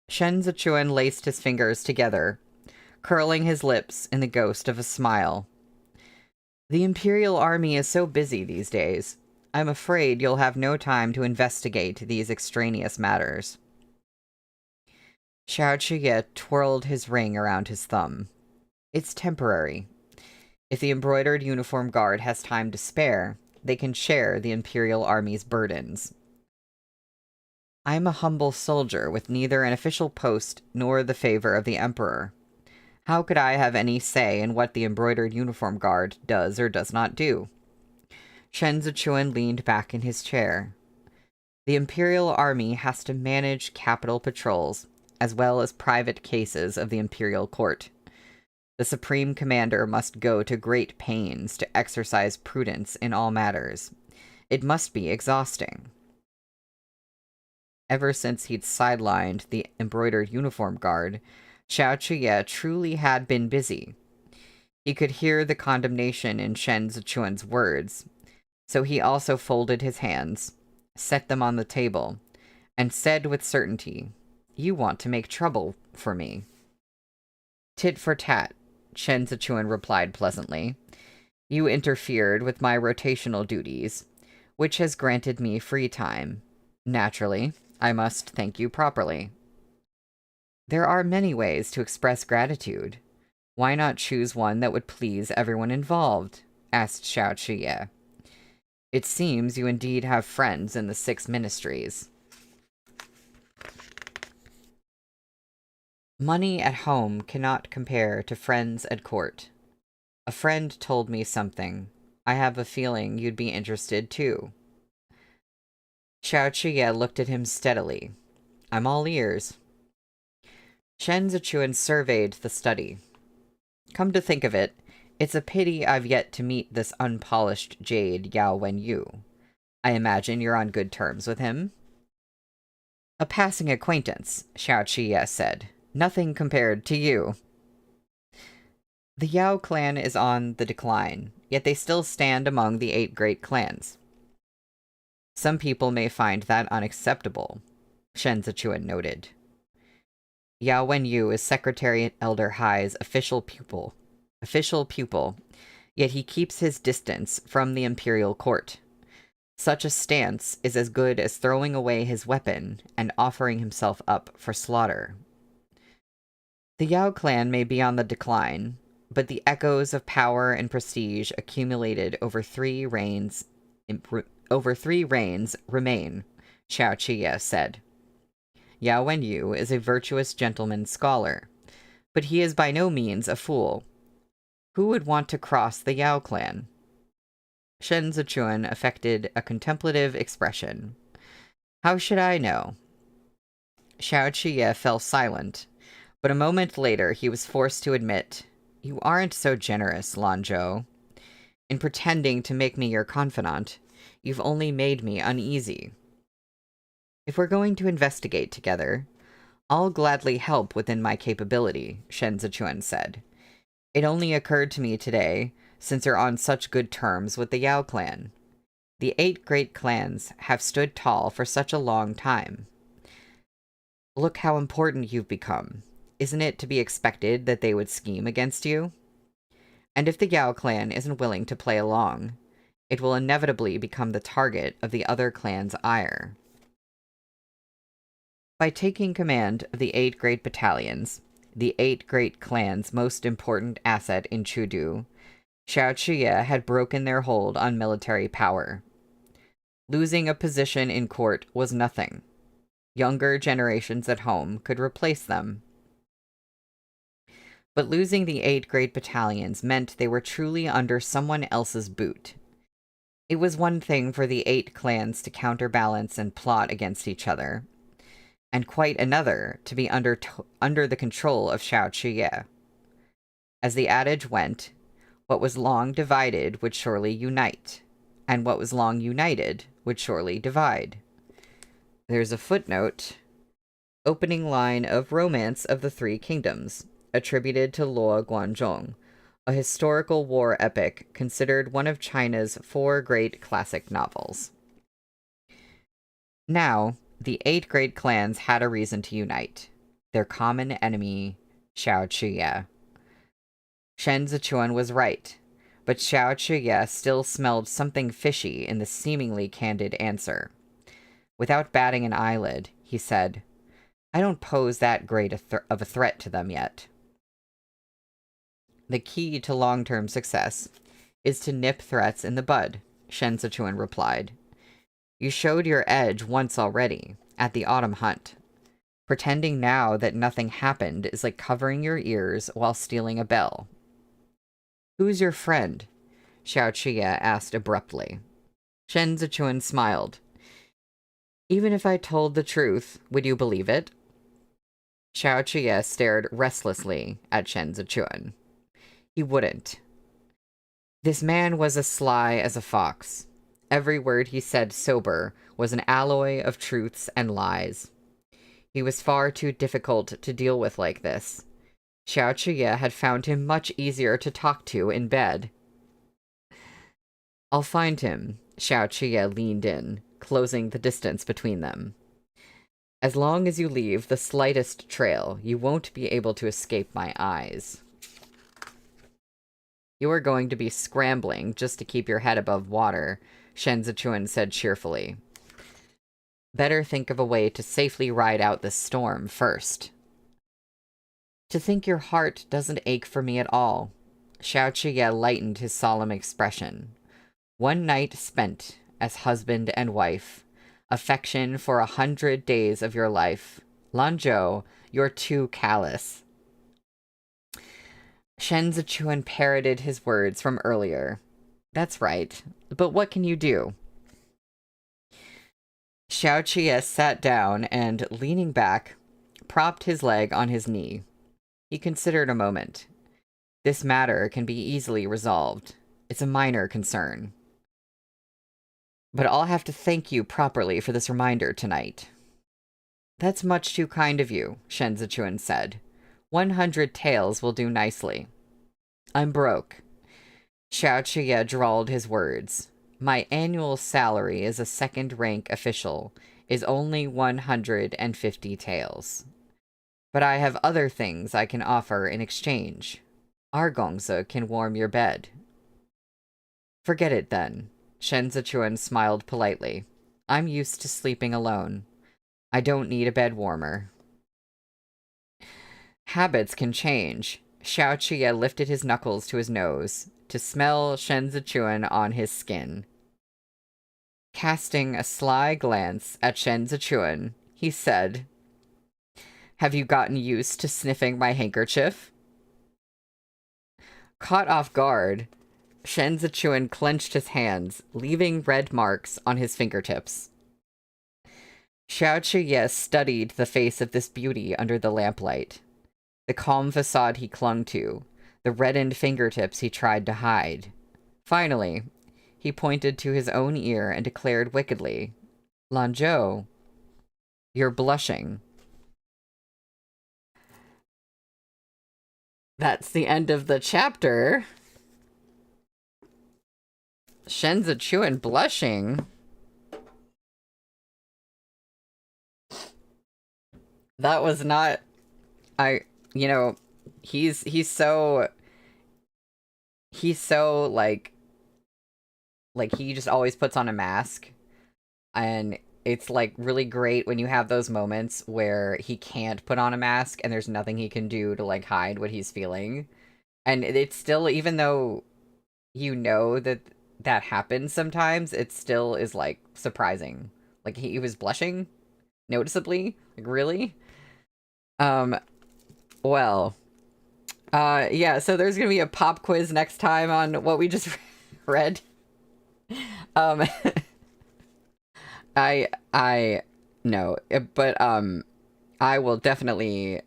Shen Zichuan laced his fingers together, curling his lips in the ghost of a smile. The Imperial Army is so busy these days. I'm afraid you'll have no time to investigate these extraneous matters. Xiao Qiye twirled his ring around his thumb. It's temporary. If the embroidered uniform guard has time to spare, they can share the Imperial Army's burdens. I'm a humble soldier with neither an official post nor the favor of the Emperor. How could I have any say in what the embroidered uniform guard does or does not do? Shen Zichuan leaned back in his chair. The Imperial Army has to manage capital patrols, as well as private cases of the Imperial Court. The Supreme Commander must go to great pains to exercise prudence in all matters. It must be exhausting. Ever since he'd sidelined the embroidered uniform guard, Xiao Qiye truly had been busy. He could hear the condemnation in Shen Zichuan's words, so he also folded his hands, set them on the table, and said with certainty, "You want to make trouble for me." "Tit for tat," Shen Zichuan replied pleasantly. "You interfered with my rotational duties, which has granted me free time. Naturally, I must thank you properly." "There are many ways to express gratitude. Why not choose one that would please everyone involved?" asked Xiao Qiye. "It seems you indeed have friends in the 6 ministries." Money at home cannot compare to friends at court. A friend told me something. I have a feeling you'd be interested too. Xiao Qiye looked at him steadily. "I'm all ears." Shen Zichuan surveyed the study. "Come to think of it, it's a pity I've yet to meet this unpolished jade Yao Wenyu. I imagine you're on good terms with him?" "A passing acquaintance," Xiao Qiye said. "Nothing compared to you." The Yao clan is on the decline, yet they still stand among the 8 great clans. Some people may find that unacceptable, Shen Zichuan noted. Yao Wenyu is Secretary Elder Hai's official pupil, yet he keeps his distance from the imperial court. Such a stance is as good as throwing away his weapon and offering himself up for slaughter. The Yao clan may be on the decline, but the echoes of power and prestige accumulated over 3 reigns remain, Xiao Qiye said. Yao Wenyu is a virtuous gentleman scholar, but he is by no means a fool. Who would want to cross the Yao clan? Shen Zichuan affected a contemplative expression. How should I know? Xiao Qiye fell silent, but a moment later he was forced to admit, You aren't so generous, Lanzhou. In pretending to make me your confidant, you've only made me uneasy. If we're going to investigate together, I'll gladly help within my capability, Shen Zichuan said. It only occurred to me today, since you're on such good terms with the Yao clan. The 8 great clans have stood tall for such a long time. Look how important you've become. Isn't it to be expected that they would scheme against you? And if the Yao clan isn't willing to play along, it will inevitably become the target of the other clan's ire. By taking command of the 8 great battalions, the 8 great clans' most important asset in Chudu, Xiao Qiye had broken their hold on military power. Losing a position in court was nothing. Younger generations at home could replace them. But losing the 8 great battalions meant they were truly under someone else's boot. It was one thing for the 8 clans to counterbalance and plot against each other, and quite another to be under the control of Xiao Qiye. As the adage went, what was long divided would surely unite, and what was long united would surely divide. There's a footnote. Opening line of Romance of the Three Kingdoms, attributed to Luo Guanzhong, a historical war epic considered one of China's 4 great classic novels. Now, the 8 great clans had a reason to unite. Their common enemy, Xiao Qiye. Shen Zichuan was right, but Xiao Qiye still smelled something fishy in the seemingly candid answer. Without batting an eyelid, he said, I don't pose that great of a threat to them yet. The key to long-term success is to nip threats in the bud, Shen Zichuan replied. You showed your edge once already, at the autumn hunt. Pretending now that nothing happened is like covering your ears while stealing a bell. Who's your friend? Xiao Qiye asked abruptly. Shen Zichuan smiled. Even if I told the truth, would you believe it? Xiao Qiye stared restlessly at Shen Zichuan. He wouldn't. This man was as sly as a fox. Every word he said sober was an alloy of truths and lies. He was far too difficult to deal with like this. Xiao Qiye had found him much easier to talk to in bed. I'll find him, Xiao Qiye leaned in, closing the distance between them. As long as you leave the slightest trail, you won't be able to escape my eyes. You are going to be scrambling just to keep your head above water, Shen Zichuan said cheerfully. Better think of a way to safely ride out this storm first. To think your heart doesn't ache for me at all. Xiao Qiye lightened his solemn expression. One night spent as husband and wife. Affection for 100 days of your life. Lanzhou, you're too callous. Shen Zichuan parroted his words from earlier. That's right, but what can you do? Xiao Qiye sat down and, leaning back, propped his leg on his knee. He considered a moment. This matter can be easily resolved. It's a minor concern. But I'll have to thank you properly for this reminder tonight. That's much too kind of you, Shen Zichuan said. 100 taels will do nicely. I'm broke. Xiao Qiye drawled his words. My annual salary as a second-rank official is only 150 taels. But I have other things I can offer in exchange. Our gongzi can warm your bed. Forget it then. Shen Zichuan smiled politely. I'm used to sleeping alone. I don't need a bed warmer. Habits can change. Xiao Qiye lifted his knuckles to his nose to smell Shen Zichuan on his skin. Casting a sly glance at Shen Zichuan, he said, Have you gotten used to sniffing my handkerchief? Caught off guard, Shen Zichuan clenched his hands, leaving red marks on his fingertips. Xiao Qiye studied the face of this beauty under the lamplight. The calm facade he clung to, the reddened fingertips he tried to hide. Finally, he pointed to his own ear and declared wickedly, "Lanzhou, you're blushing." That's the end of the chapter. Shenzi Chuan blushing. That was not... you know, he's so, like, he just always puts on a mask. And it's, like, really great when you have those moments where he can't put on a mask and there's nothing he can do to, like, hide what he's feeling. And it's still, even though you know that that happens sometimes, it still is, like, surprising. Like, he was blushing noticeably. Like, really? Well, yeah, so there's gonna be a pop quiz next time on what we just read. Um, no, but, I will definitely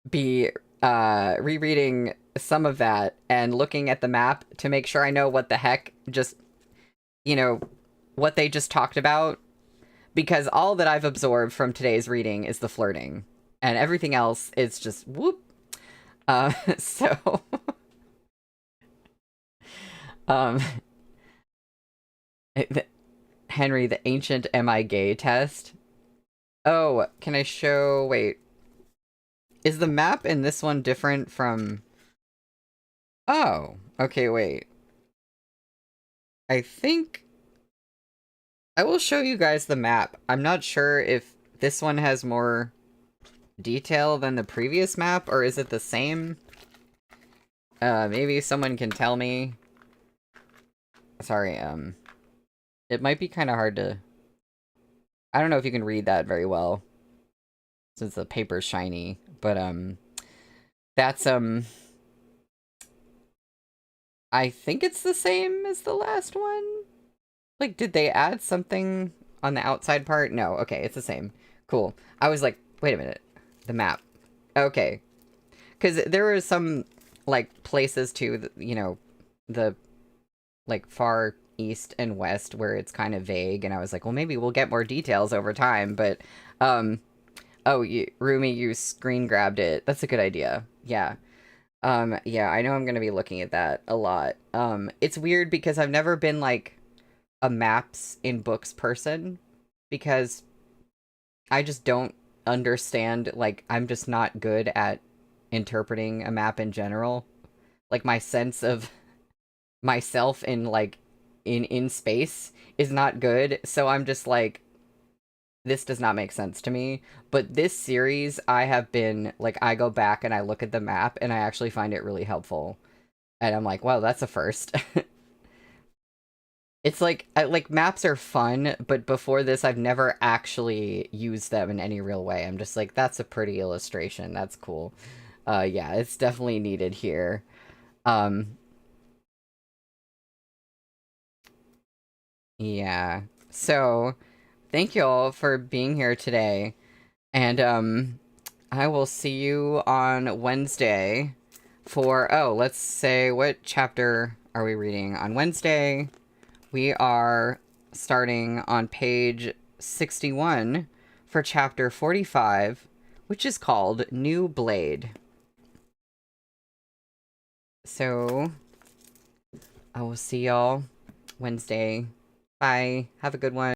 be, rereading some of that and looking at the map to make sure I know what the heck just, what they just talked about. Because all that I've absorbed from today's reading is the flirting. And everything else is just whoop. So... Henry, the ancient am I gay test. Oh, can I show... Wait. Is the map in this one different from... Oh, okay, wait. I think... I will show you guys the map. I'm not sure if this one has more detail than the previous map, or is it the same? Maybe someone can tell me. Sorry, it might be kind of hard to... I don't know if you can read that very well, since the paper's shiny, but, that's, I think it's the same as the last one? Like, did they add something on the outside part? No, okay, it's the same. Cool. I was like, wait a minute. The map. Okay. Because there were some, like, places, too, the, like, far east and west where it's kind of vague, and I was like, well, maybe we'll get more details over time, but, oh, Rumi, you screen grabbed it. That's a good idea. Yeah. Yeah, I know I'm gonna be looking at that a lot. It's weird because I've never been, like, a maps in books person, because I just don't understand, like, I'm just not good at interpreting a map in general. Like, my sense of myself in, like, in space is not good, so I'm just like, this does not make sense to me. But this series, I have been, like, I go back and I look at the map, and I actually find it really helpful. And I'm like, wow, that's a first. It's like, maps are fun, but before this, I've never actually used them in any real way. I'm just like, that's a pretty illustration. That's cool. Yeah, it's definitely needed here. Yeah. So, thank you all for being here today. And, I will see you on Wednesday for, oh, let's say, what chapter are we reading on Wednesday? We are starting on page 61 for chapter 45, which is called New Blade. So, I will see y'all Wednesday. Bye. Have a good one.